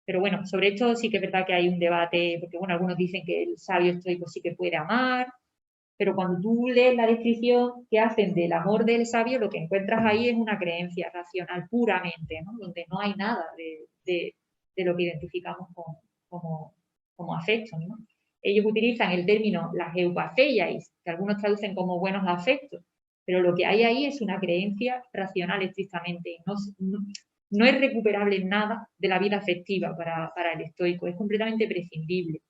[SPEAKER 2] pero bueno, sobre esto sí que es verdad que hay un debate, porque bueno, algunos dicen que el sabio estoico sí que puede amar, pero cuando tú lees la descripción que hacen del amor del sabio, lo que encuentras ahí es una creencia racional puramente, ¿no? Donde no hay nada de lo que identificamos como afectos, ¿no? Ellos utilizan el término las eupafeias, que algunos traducen como buenos afectos, pero lo que hay ahí es una creencia racional estrictamente. No es recuperable nada de la vida afectiva para el estoico, es completamente prescindible.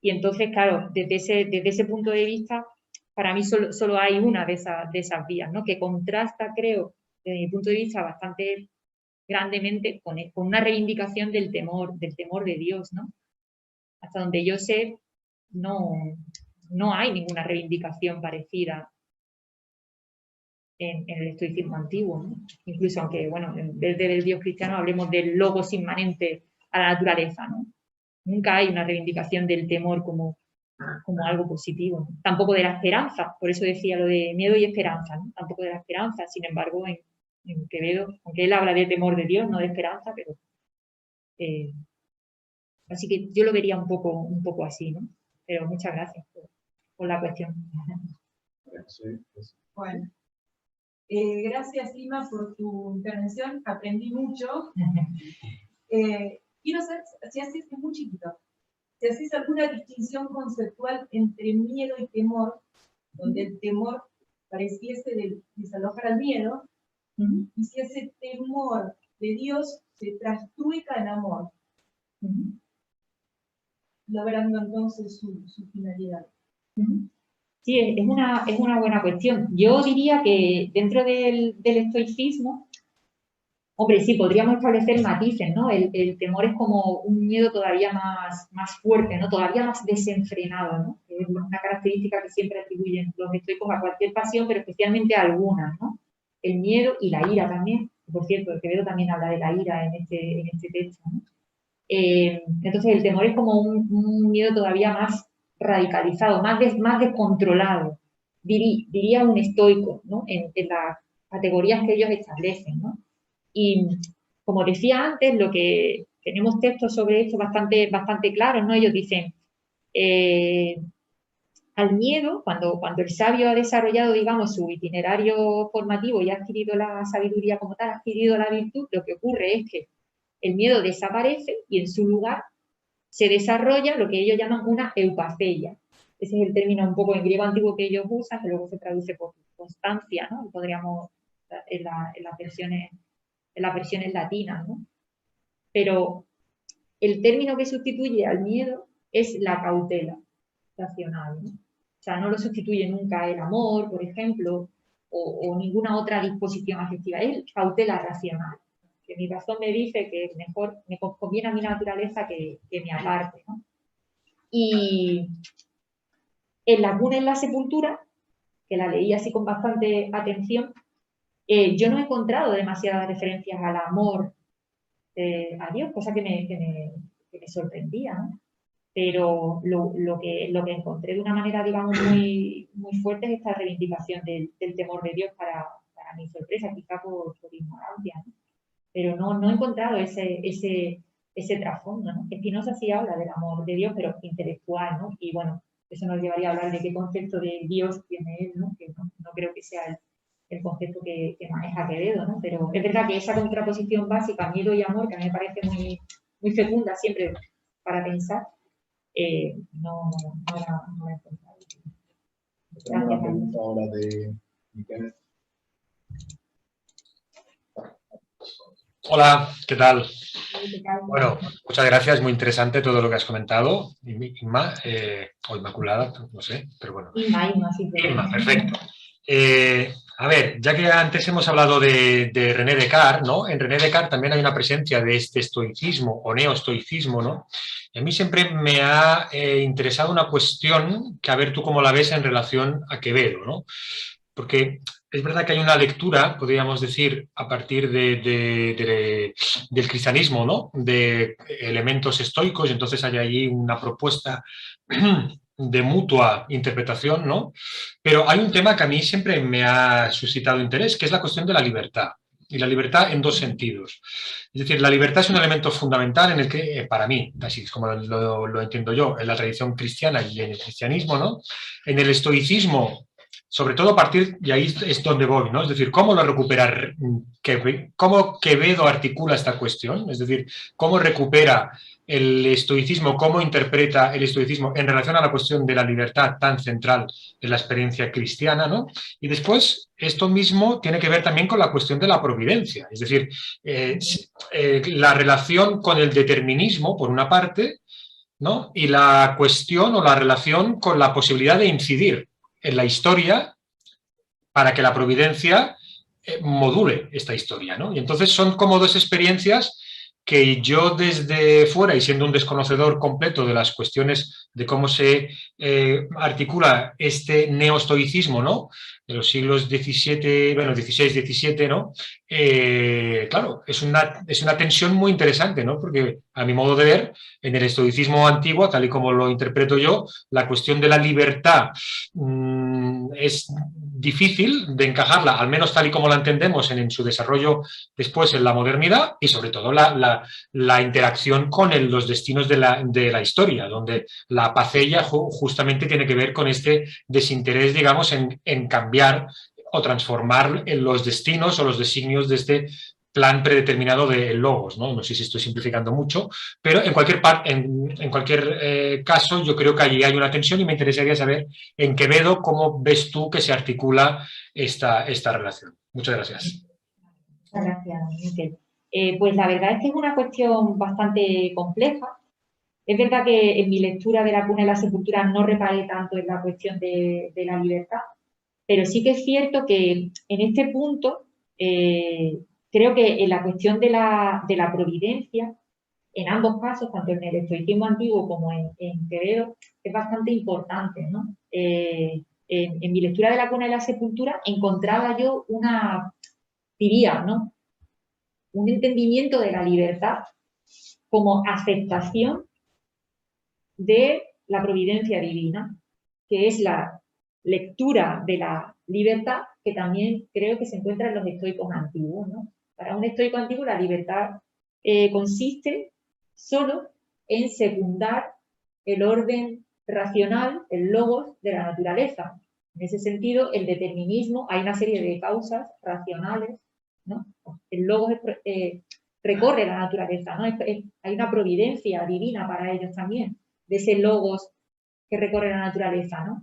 [SPEAKER 2] Y entonces, claro, desde ese punto de vista, para mí solo hay una de esas vías, ¿no? Que contrasta, creo, desde mi punto de vista, bastante grandemente con una reivindicación del temor de Dios, ¿no? Hasta donde yo sé, no hay ninguna reivindicación parecida en el estoicismo antiguo, ¿no? Incluso aunque, bueno, desde el Dios cristiano hablemos del logos inmanente a la naturaleza, ¿no? Nunca hay una reivindicación del temor como algo positivo, ¿no? Tampoco de la esperanza, por eso decía lo de miedo y esperanza, ¿no? Tampoco de la esperanza, sin embargo, en Quevedo, aunque él habla de temor de Dios, no de esperanza, pero así que yo lo vería un poco así, ¿no? Pero muchas gracias por la cuestión.
[SPEAKER 4] Bueno, gracias, Lima, por tu intervención, aprendí mucho. Quiero saber si haces, es muy chiquito, si haces alguna distinción conceptual entre miedo y temor, donde el temor pareciese desalojar al miedo, y si ese temor de Dios se trastruica en amor, logrando entonces su finalidad.
[SPEAKER 2] Sí, es una buena cuestión. Yo diría que dentro del estoicismo, Hombre, sí, podríamos establecer matices, ¿no? El temor es como un miedo todavía más fuerte, ¿no? Todavía más desenfrenado, ¿no? Es una característica que siempre atribuyen los estoicos a cualquier pasión, pero especialmente a algunas, ¿no? El miedo y la ira también. Por cierto, el Quevedo también habla de la ira en este texto, ¿no? Entonces, el temor es como un miedo todavía más radicalizado, más descontrolado, diría un estoico, ¿no? En las categorías que ellos establecen, ¿no? Y como decía antes, lo que tenemos textos sobre esto bastante claros, ¿no? Ellos dicen, al miedo, cuando el sabio ha desarrollado, digamos, su itinerario formativo y ha adquirido la sabiduría como tal, ha adquirido la virtud, lo que ocurre es que el miedo desaparece y en su lugar se desarrolla lo que ellos llaman una eupaceia. Ese es el término un poco en griego antiguo que ellos usan, que luego se traduce por constancia, ¿no? Podríamos, en las versiones latinas, ¿no? Pero el término que sustituye al miedo es la cautela racional, ¿no? O sea, no lo sustituye nunca el amor, por ejemplo, o ninguna otra disposición afectiva. Es cautela racional. Que mi razón me dice que mejor me conviene a mi naturaleza que me aparte, ¿no? Y en La cuna en la sepultura, que la leí así con bastante atención, yo no he encontrado demasiadas referencias al amor a Dios, cosa que me sorprendía, ¿no? Pero lo que encontré de una manera, digamos, muy fuerte es esta reivindicación del temor de Dios para mi sorpresa, quizá por ignorancia, ¿no? Pero no he encontrado ese trasfondo, ¿no? Spinoza sí habla del amor de Dios, pero intelectual, ¿no? Y bueno, eso nos llevaría a hablar de qué concepto de Dios tiene él, ¿no? Que no creo que sea el concepto que maneja Quevedo, ¿no? Pero es verdad que esa contraposición básica, miedo y amor, que a mí me parece muy fecunda siempre para pensar, no la he encontrado.
[SPEAKER 1] Tengo una pregunta ahora de Miquel.
[SPEAKER 5] Hola, ¿qué tal?
[SPEAKER 2] ¿Qué tal?
[SPEAKER 5] Bueno, muchas gracias, muy interesante todo lo que has comentado. Inma, o Inmaculada, no sé, pero bueno.
[SPEAKER 2] Inma, sí.
[SPEAKER 5] Inma, perfecto. A ver, ya que antes hemos hablado de René Descartes, ¿no? En René Descartes también hay una presencia de este estoicismo o neoestoicismo, ¿no? Y a mí siempre me ha interesado una cuestión que a ver tú cómo la ves en relación a Quevedo, ¿no? Porque es verdad que hay una lectura, podríamos decir, a partir del cristianismo, ¿no? De elementos estoicos, y entonces hay ahí una propuesta de mutua interpretación, ¿no? Pero hay un tema que a mí siempre me ha suscitado interés, que es la cuestión de la libertad. Y la libertad en dos sentidos. Es decir, la libertad es un elemento fundamental en el que, para mí, así es como lo entiendo yo, en la tradición cristiana y en el cristianismo, ¿no? En el estoicismo, sobre todo a partir, y ahí es donde voy, ¿no? Es decir, ¿cómo lo recuperar? ¿Cómo Quevedo articula esta cuestión? Es decir, ¿cómo recupera el estoicismo, cómo interpreta el estoicismo en relación a la cuestión de la libertad tan central en la experiencia cristiana, ¿no? Y después, esto mismo tiene que ver también con la cuestión de la providencia, es decir, la relación con el determinismo, por una parte, ¿no? Y la cuestión o la relación con la posibilidad de incidir en la historia para que la providencia module esta historia, ¿no? Y entonces son como dos experiencias que yo desde fuera y siendo un desconocedor completo de las cuestiones de cómo se articula este neoestoicismo, ¿no? De los siglos XVII, bueno, XVI, XVII, ¿no? Claro, es una tensión muy interesante, ¿no? Porque a mi modo de ver, en el estoicismo antiguo, tal y como lo interpreto yo, la cuestión de la libertad es difícil de encajarla, al menos tal y como la entendemos en su desarrollo después en la modernidad, y sobre todo la interacción con los destinos de la historia, donde la paceia justamente tiene que ver con este desinterés, digamos, en cambiar o transformar en los destinos o los designios de este plan predeterminado de logos, ¿no? No sé si estoy simplificando mucho, pero en cualquier caso yo creo que allí hay una tensión y me interesaría saber en Quevedo cómo ves tú que se articula esta relación. Muchas gracias.
[SPEAKER 2] Muchas gracias, Miquel. Pues la verdad es que es una cuestión bastante compleja. Es verdad que en mi lectura de La cuna en la sepultura no reparé tanto en la cuestión de la libertad, pero sí que es cierto que en este punto creo que en la cuestión de la providencia, en ambos casos, tanto en el estoicismo antiguo como en Quevedo, es bastante importante, ¿no? En mi lectura de La cuna y la sepultura encontraba yo diría, ¿no?, un entendimiento de la libertad como aceptación de la providencia divina, que es la lectura de la libertad que también creo que se encuentra en los estoicos antiguos, ¿no? Para un estoico antiguo la libertad consiste solo en secundar el orden racional, el logos de la naturaleza. En ese sentido, el determinismo, hay una serie de causas racionales, ¿no? El logos recorre la naturaleza, ¿no? Hay una providencia divina para ellos también, de ese logos que recorre la naturaleza, ¿no?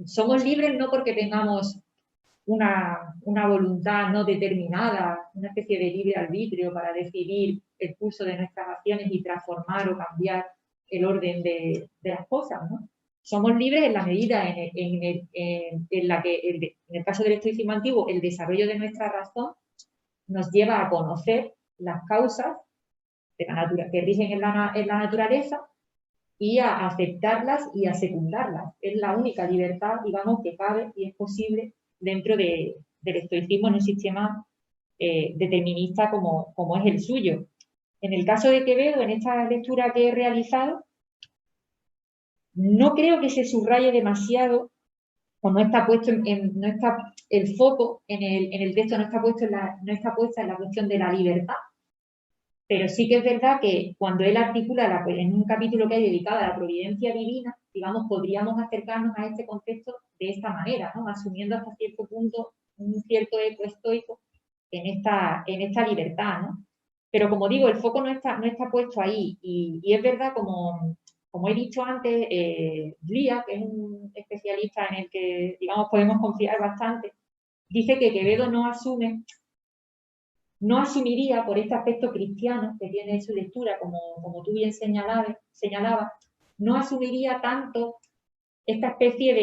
[SPEAKER 2] Somos libres no porque tengamos una voluntad no determinada, una especie de libre arbitrio para decidir el curso de nuestras acciones y transformar o cambiar el orden de las cosas, ¿no? Somos libres en la medida en la que, en el caso del estoicismo antiguo, el desarrollo de nuestra razón nos lleva a conocer las causas de que rigen en la naturaleza y a aceptarlas y a secundarlas. Es la única libertad, digamos, que cabe y es posible dentro del estoicismo en un sistema determinista como es el suyo. En el caso de Quevedo, en esta lectura que he realizado, no creo que se subraye demasiado, o no está puesto no está el foco en el texto, no está puesta en la cuestión de la libertad. Pero sí que es verdad que cuando él articula en un capítulo que hay dedicado a la providencia divina, digamos, podríamos acercarnos a este contexto de esta manera, ¿no? Asumiendo hasta cierto punto un cierto eco estoico en esta libertad, ¿no? Pero como digo, el foco no está puesto ahí. Y es verdad, como he dicho antes, Lía, que es un especialista en el que, digamos, podemos confiar bastante, dice que Quevedo no asumiría por este aspecto cristiano que tiene su lectura, como tú bien señalabas, no asumiría tanto esta especie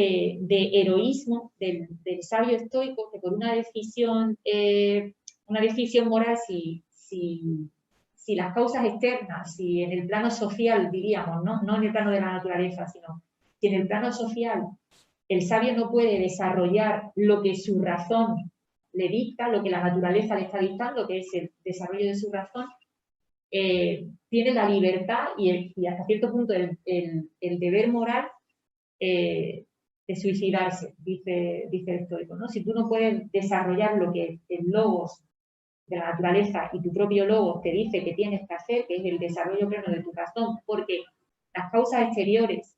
[SPEAKER 2] de heroísmo del sabio estoico, que por una decisión moral, si las causas externas, si en el plano social, diríamos, no en el plano de la naturaleza, sino si en el plano social el sabio no puede desarrollar lo que su razón le dicta, lo que la naturaleza le está dictando, que es el desarrollo de su razón, tiene la libertad y hasta cierto punto el deber moral de suicidarse, dice el estoico, ¿no? Si tú no puedes desarrollar lo que el logos de la naturaleza y tu propio logos te dice que tienes que hacer, que es el desarrollo pleno de tu razón, porque las causas exteriores,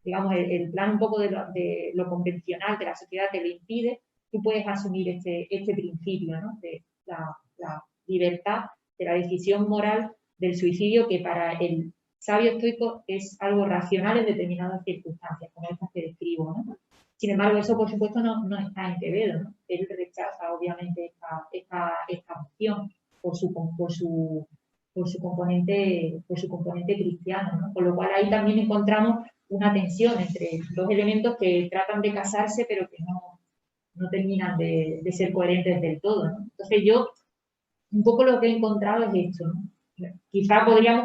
[SPEAKER 2] digamos, el plan un poco de lo convencional de la sociedad te lo impide, tú puedes asumir este principio, ¿no? De la libertad, de la decisión moral del suicidio, que para el sabio estoico es algo racional en determinadas circunstancias, como estas que describo, ¿no? Sin embargo, eso por supuesto no está en Quevedo, ¿no? Él rechaza obviamente esta opción por su componente cristiano, ¿no? Con lo cual ahí también encontramos una tensión entre dos elementos que tratan de casarse pero que no terminan de ser coherentes del todo, ¿no? Entonces yo, un poco lo que he encontrado es esto, ¿no? Quizá podríamos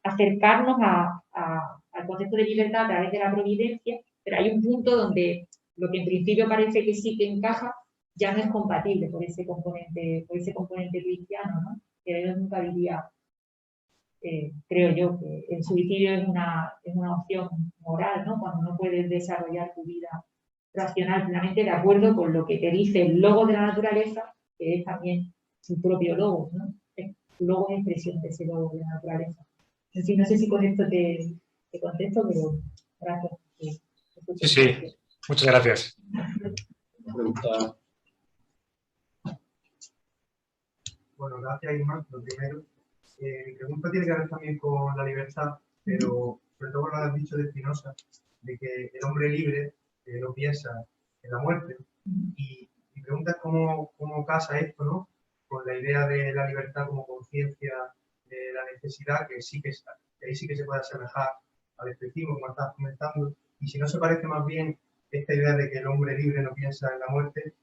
[SPEAKER 2] acercarnos al concepto de libertad a través de la providencia, pero hay un punto donde lo que en principio parece que sí que encaja ya no es compatible por ese componente cristiano, ¿no? Que yo nunca diría, creo yo, que el suicidio es una opción moral, ¿no? Cuando no puedes desarrollar tu vida racional plenamente de acuerdo con lo que te dice el logo de la naturaleza, que es también su propio logo, ¿no? Su logo es expresión de ese logo de la naturaleza. No sé si con esto te contesto, pero gracias.
[SPEAKER 5] Sí, muchas gracias.
[SPEAKER 1] Pregunta.
[SPEAKER 6] Bueno, gracias, Isma, lo primero. Mi pregunta tiene que ver también con la libertad, pero sobre todo lo que has dicho de Spinoza, de que el hombre libre no piensa en la muerte. Y mi pregunta es cómo casa esto, ¿no?, con la idea de la libertad como conciencia de la necesidad, que sí que está, que ahí sí que se puede asemejar al estoicismo, como estabas comentando, y si no se parece más bien esta idea de que el hombre libre no piensa en la muerte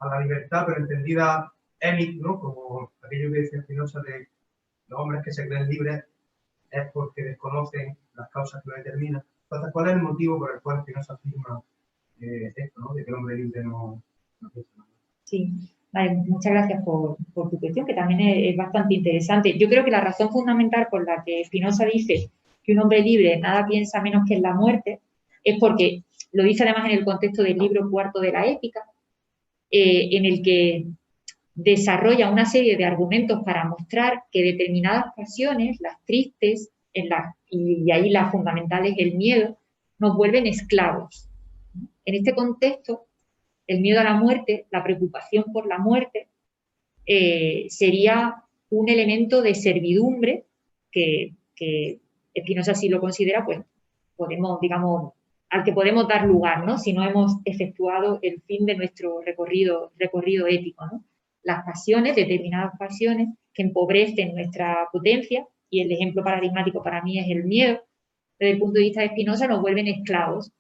[SPEAKER 6] a la libertad, pero entendida émic, ¿no? Como aquello que decía Spinoza de los hombres que se creen libres es porque desconocen las causas que lo determinan. Entonces, ¿cuál es el motivo por el cual Spinoza afirma esto, ¿no? De que el hombre libre no piensa nada?
[SPEAKER 2] Sí, vale, muchas gracias por tu cuestión, que también es bastante interesante. Yo creo que la razón fundamental por la que Spinoza dice que un hombre libre nada piensa menos que en la muerte es porque, lo dice además en el contexto del libro cuarto de la Ética, en el que desarrolla una serie de argumentos para mostrar que determinadas pasiones, las tristes, y ahí la fundamental es el miedo, nos vuelven esclavos. En este contexto, el miedo a la muerte, la preocupación por la muerte, sería un elemento de servidumbre que Spinoza sí lo considera, pues podemos, digamos, al que podemos dar lugar, ¿no? Si no hemos efectuado el fin de nuestro recorrido ético, ¿no? Las pasiones, determinadas pasiones, que empobrecen nuestra potencia, y el ejemplo paradigmático para mí es el miedo, desde el punto de vista de Spinoza nos vuelven esclavos.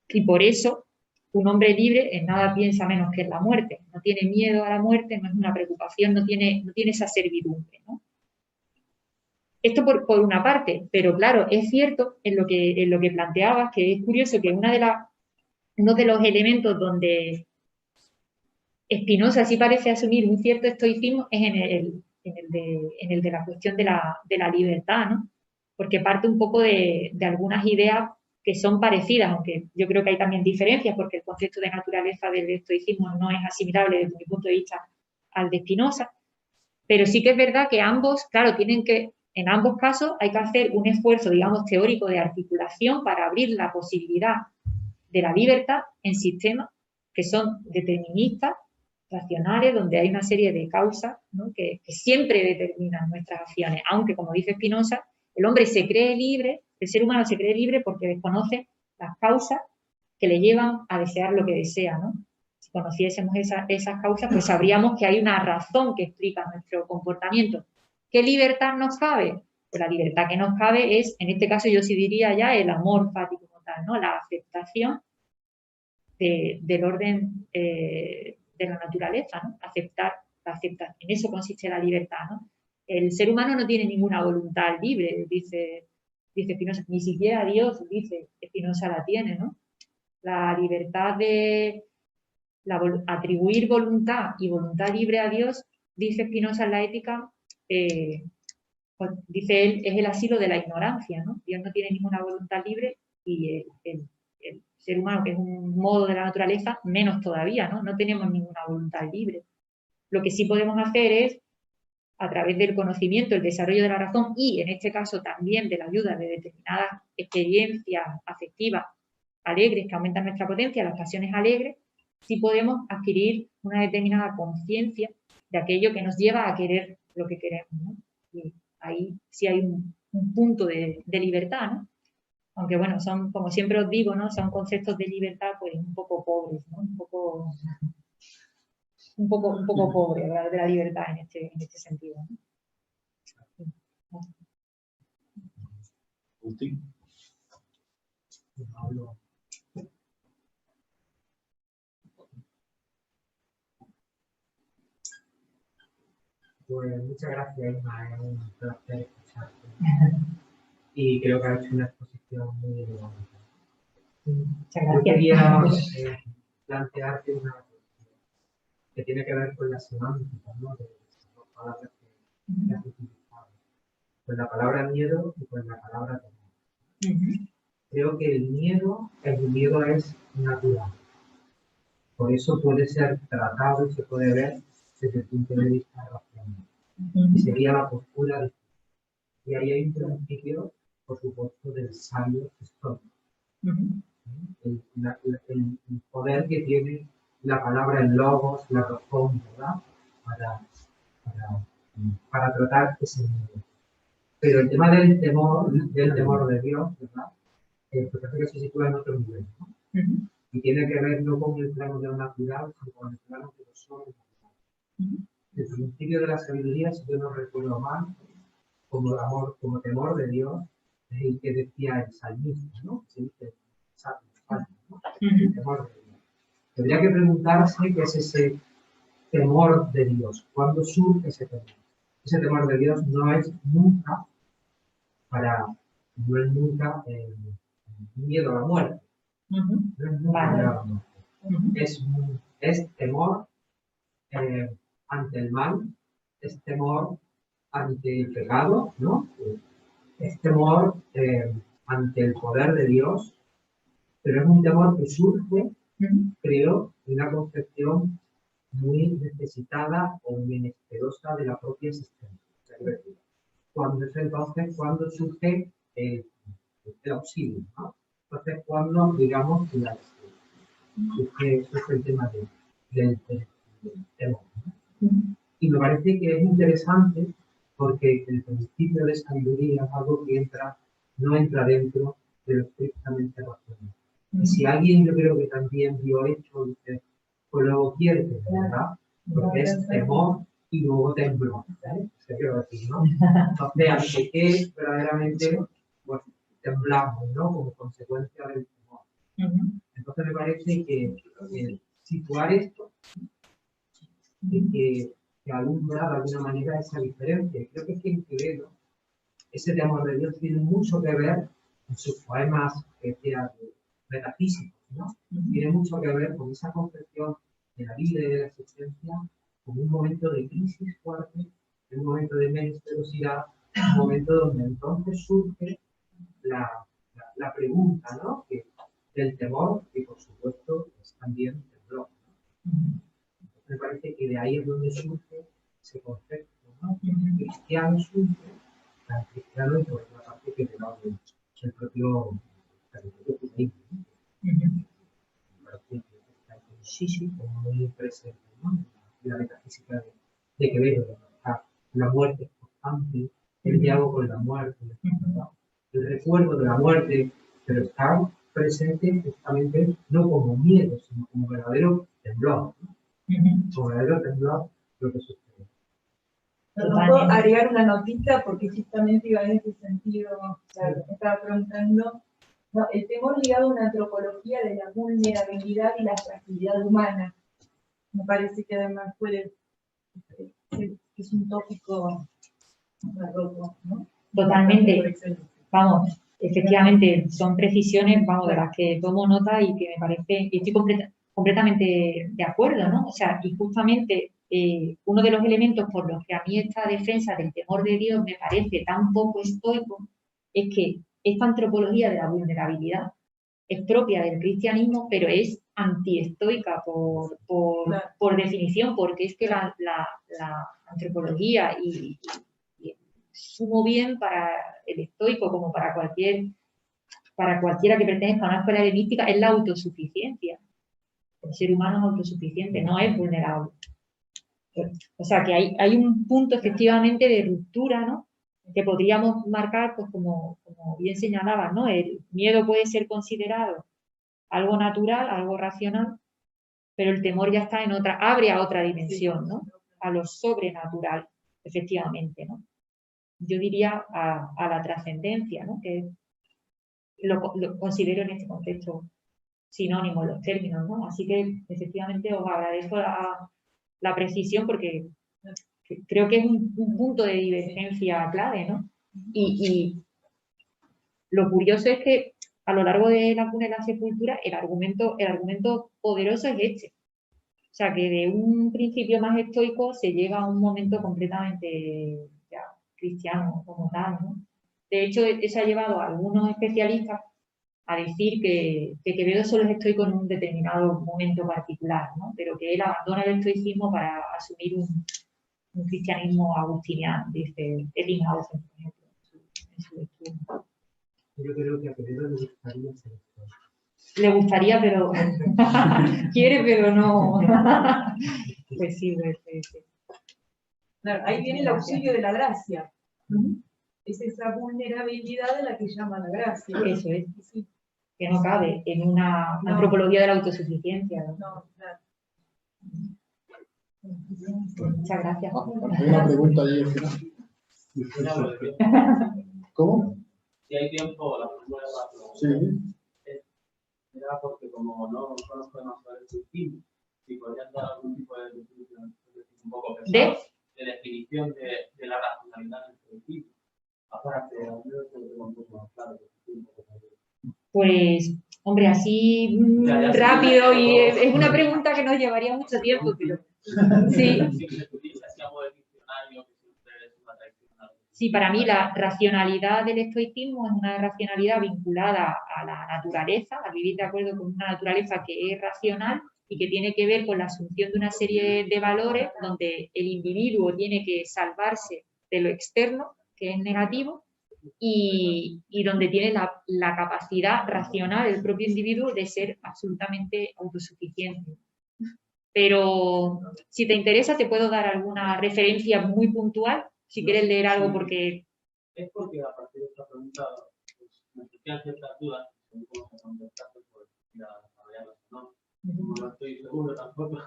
[SPEAKER 2] Y por eso, un hombre libre en nada piensa menos que en la muerte. No tiene miedo a la muerte, no es una preocupación, no tiene esa servidumbre, ¿no? Esto por una parte, pero claro, es cierto en lo que planteabas, que es curioso que uno de los elementos donde Spinoza sí parece asumir un cierto estoicismo es en el de la cuestión de la libertad, ¿no? Porque parte un poco de algunas ideas que son parecidas, aunque yo creo que hay también diferencias, porque el concepto de naturaleza del estoicismo no es asimilable desde mi punto de vista al de Spinoza, pero sí que es verdad que ambos, claro, en ambos casos hay que hacer un esfuerzo, digamos, teórico de articulación para abrir la posibilidad de la libertad en sistemas que son deterministas, racionales, donde hay una serie de causas, ¿no? que siempre determinan nuestras acciones, aunque, como dice Spinoza, el hombre se cree libre, el ser humano se cree libre porque desconoce las causas que le llevan a desear lo que desea, ¿no? Si conociésemos esas causas, pues sabríamos que hay una razón que explica nuestro comportamiento. ¿Qué libertad nos cabe? Pues la libertad que nos cabe es, en este caso yo sí diría ya, el amor fati como tal, ¿no? La aceptación del orden de la naturaleza, ¿no? Aceptar, en eso consiste la libertad, ¿no? El ser humano no tiene ninguna voluntad libre, dice Spinoza, ni siquiera Dios, dice Spinoza, la tiene, ¿no? La libertad de atribuir voluntad y voluntad libre a Dios, dice Spinoza en la Ética, pues, dice él, es el asilo de la ignorancia, ¿no? Dios no tiene ninguna voluntad libre y el ser humano, que es un modo de la naturaleza, menos todavía, ¿no? No tenemos ninguna voluntad libre. Lo que sí podemos hacer es, a través del conocimiento, el desarrollo de la razón y, en este caso, también de la ayuda de determinadas experiencias afectivas alegres que aumentan nuestra potencia, las pasiones alegres, sí podemos adquirir una determinada conciencia de aquello que nos lleva a querer lo que queremos, ¿no? Y ahí sí hay un punto de libertad, ¿no? Aunque bueno, son, como siempre os digo, ¿no? Son conceptos de libertad pues un poco pobres, ¿no? Un poco pobre hablar de la libertad en este sentido, ¿no?
[SPEAKER 1] Agustín.
[SPEAKER 7] Pues muchas gracias, Isma, es un placer escucharte. Y creo que ha hecho una exposición muy bonita.
[SPEAKER 2] Muchas
[SPEAKER 7] Yo
[SPEAKER 2] gracias.
[SPEAKER 7] quería plantearte una cuestión que tiene que ver con la semántica, ¿no? De las palabras que has utilizado. Con la palabra miedo y con la palabra temor. Creo que el miedo es natural. Por eso puede ser tratado y se puede ver desde el punto de vista racional. Y sería la postura de... Y ahí hay un principio, por supuesto, del sabio estoico. El poder que tiene la palabra, el logos, la razón, ¿verdad? Para tratar ese miedo. Pero el tema del temor de Dios, ¿verdad? Pues parece que se sitúa en otro nivel, ¿no? Y tiene que ver no con el plano de lo natural, sino con el plano de lo sobrenatural. El principio de la sabiduría, si yo no recuerdo mal, como temor de Dios, es el que decía el salmista, ¿no? Se dice ¿no? El temor de Dios. Tendría que preguntarse qué es ese temor de Dios. ¿Cuándo surge ese temor? Ese temor de Dios no es nunca miedo a la muerte. No es nunca miedo a la muerte. Es temor ante el mal, es temor ante el pecado, ¿no? Es temor ante el poder de Dios, pero es un temor que surge, creo, de una concepción muy necesitada o menesterosa de la propia existencia. Cuando surge el auxilio, ¿no? Entonces, cuando, digamos, surge el tema del temor, ¿no? Y me parece que es interesante porque el principio de sabiduría es algo que no entra dentro de lo estrictamente racional. Y si alguien, yo creo que también vio esto, dice, pues luego pierde, ¿verdad? Porque es temor y luego temblor, ¿vale? Se quiero decir, ¿no? Entonces, ante que verdaderamente pues, temblamos, ¿no? Como consecuencia del temor. Entonces, me parece que situar esto y que alumbra de alguna manera esa diferencia. Creo que es que en Quevedo ese temor de Dios tiene mucho que ver en sus poemas metafísicos, ¿no? Tiene mucho que ver con esa concepción de la vida y de la existencia como un momento de crisis fuerte, un momento de menesterosidad, un momento donde entonces surge la pregunta, ¿no? Del temor, que por supuesto es también temblor, ¿no? Me parece que de ahí es donde surge ese concepto, ¿no? El cristiano surge, el cristiano y por otra parte que el propio judaísmo, ¿no? Me parece que está como muy presente, ¿no? La metafísica de Quevedo, la muerte es constante, el diálogo con la muerte, ¿no? El recuerdo de la muerte, pero está presente justamente no como miedo, sino como verdadero temblor, ¿no? Como verdadero temblor lo que sucede.
[SPEAKER 4] No puedo agregar una notita porque justamente iba en ese sentido, o sea, me estaba preguntando, no, el temor ligado a una antropología de la vulnerabilidad y la fragilidad humana. Me parece que además es un tópico roto, ¿no?
[SPEAKER 2] Totalmente. Vamos, efectivamente, son precisiones, vamos, de las que tomo nota y que me parece, y estoy completamente de acuerdo, ¿no? O sea, y justamente uno de los elementos por los que a mí esta defensa del temor de Dios me parece tan poco estoico es que esta antropología de la vulnerabilidad es propia del cristianismo, pero es antiestoica por definición, porque es que la antropología y sumo bien para el estoico como para cualquiera que pertenezca a una escuela de mística es la autosuficiencia. El ser humano es autosuficiente, no es vulnerable. O sea que hay un punto efectivamente de ruptura, ¿no? Que podríamos marcar, pues como bien señalaba, ¿no? El miedo puede ser considerado algo natural, algo racional, pero el temor ya está abre a otra dimensión, ¿no? A lo sobrenatural, efectivamente, ¿no? Yo diría a la trascendencia, ¿no? Que lo considero en este contexto sinónimo los términos, ¿no? Así que efectivamente os agradezco la precisión porque creo que es un punto de divergencia clave, ¿no? Y lo curioso es que a lo largo de la cuna de la sepultura el argumento poderoso es este. O sea, que de un principio más estoico se llega a un momento completamente ya, cristiano como tal, ¿no? De hecho, eso ha llevado a algunos especialistas a decir que Quevedo solo es estoico en un determinado momento particular, ¿no? Pero que él abandona el estoicismo para asumir un cristianismo agustiniano, dice Elinghausen, por ejemplo, en su estudio.
[SPEAKER 7] Yo creo que a Quevedo le gustaría ser estoico.
[SPEAKER 2] Le gustaría, pero quiere, pero no. Pues sí, sí.
[SPEAKER 4] Claro, ahí viene el auxilio de la gracia. Es esa vulnerabilidad de la que llama la gracia.
[SPEAKER 2] Eso es. Sí. Que no cabe en una antropología de la autosuficiencia.
[SPEAKER 4] No, claro.
[SPEAKER 2] Muchas gracias.
[SPEAKER 1] Hay una pregunta ahí al final. ¿Cómo?
[SPEAKER 8] Si hay tiempo, la pregunta
[SPEAKER 1] Sí.
[SPEAKER 8] era porque como no conozco demasiado el estoicismo, si podrías dar algún tipo de definición
[SPEAKER 2] de
[SPEAKER 8] definición de la racionalidad del estoicismo. Para que yo lo tengo un poco más claro.
[SPEAKER 2] Pues, hombre, así rápido, y es una pregunta que nos llevaría mucho tiempo, pero sí. Sí, para mí la racionalidad del estoicismo es una racionalidad vinculada a la naturaleza, a vivir de acuerdo con una naturaleza que es racional y que tiene que ver con la asunción de una serie de valores donde el individuo tiene que salvarse de lo externo, que es negativo, y donde tiene la capacidad racional el propio individuo de ser absolutamente autosuficiente. Pero si te interesa te puedo dar alguna referencia muy puntual, si quieres leer algo porque...
[SPEAKER 8] Es porque a partir de esta pregunta pues, me surgían ciertas dudas, según cómo se contestaste, pues ir a desarrollarlas o no. No estoy seguro tampoco,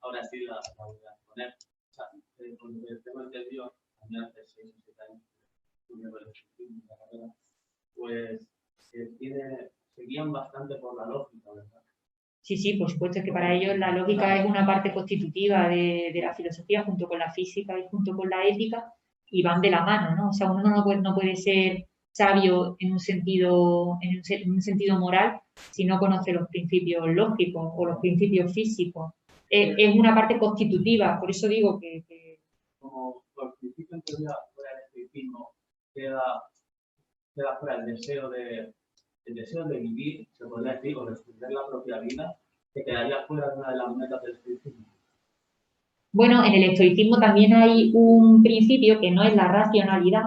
[SPEAKER 8] ahora sí la voy a poner. O sea, porque tengo entendido, también hace 6 o 7 años, pues se guían bastante por la lógica, ¿verdad?
[SPEAKER 2] Sí, por supuesto, es que para ellos la lógica es una parte constitutiva de la filosofía junto con la física y junto con la ética y van de la mano, ¿no? O sea, uno no puede ser sabio en un sentido moral si no conoce los principios lógicos o los principios físicos. Es una parte constitutiva, por eso digo que...
[SPEAKER 8] Como por principio en teoría fuera del estoicismo queda fuera el deseo de vivir, se podría decir, o de estudiar la propia vida, que quedaría fuera de una de las metas del estoicismo.
[SPEAKER 2] Bueno, en el estoicismo también hay un principio que no es la racionalidad,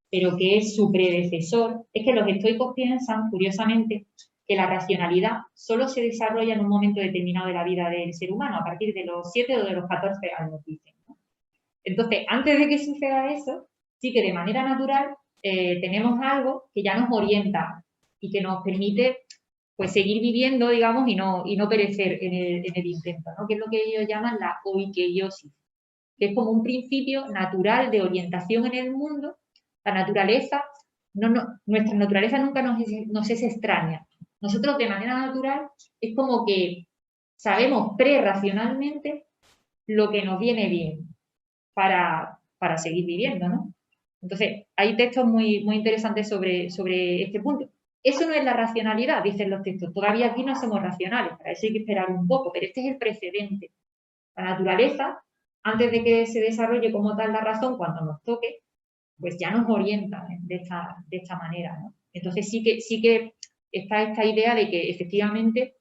[SPEAKER 2] pero que es su predecesor. Es que los estoicos piensan, curiosamente, que la racionalidad solo se desarrolla en un momento determinado de la vida del ser humano, a partir de los 7 o de los 14 años, dicen, ¿no? Entonces, antes de que suceda eso, sí que de manera natural tenemos algo que ya nos orienta y que nos permite pues seguir viviendo, digamos, y no perecer en el intento, ¿no? Que es lo que ellos llaman la oikeiosis, que es como un principio natural de orientación en el mundo. La naturaleza, nuestra naturaleza nunca nos es extraña. Nosotros de manera natural es como que sabemos prerracionalmente lo que nos viene bien para seguir viviendo, ¿no? Entonces, hay textos muy interesantes sobre este punto. Eso no es la racionalidad, dicen los textos. Todavía aquí no somos racionales, para eso hay que esperar un poco, pero este es el precedente. La naturaleza, antes de que se desarrolle como tal la razón, cuando nos toque, pues ya nos orienta de esta manera, ¿no? Entonces sí que está esta idea de que efectivamente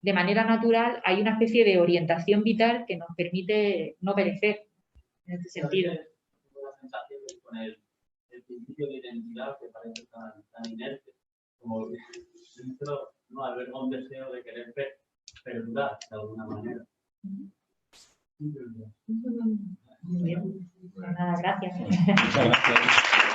[SPEAKER 2] de manera natural hay una especie de orientación vital que nos permite no perecer en este sentido.
[SPEAKER 8] Tengo la sensación de con el principio de identidad que parece tan inerte, como dentro, no alberga un deseo de querer perdurar de alguna manera.
[SPEAKER 2] Muy bien. Pues nada, gracias.
[SPEAKER 1] Muchas gracias.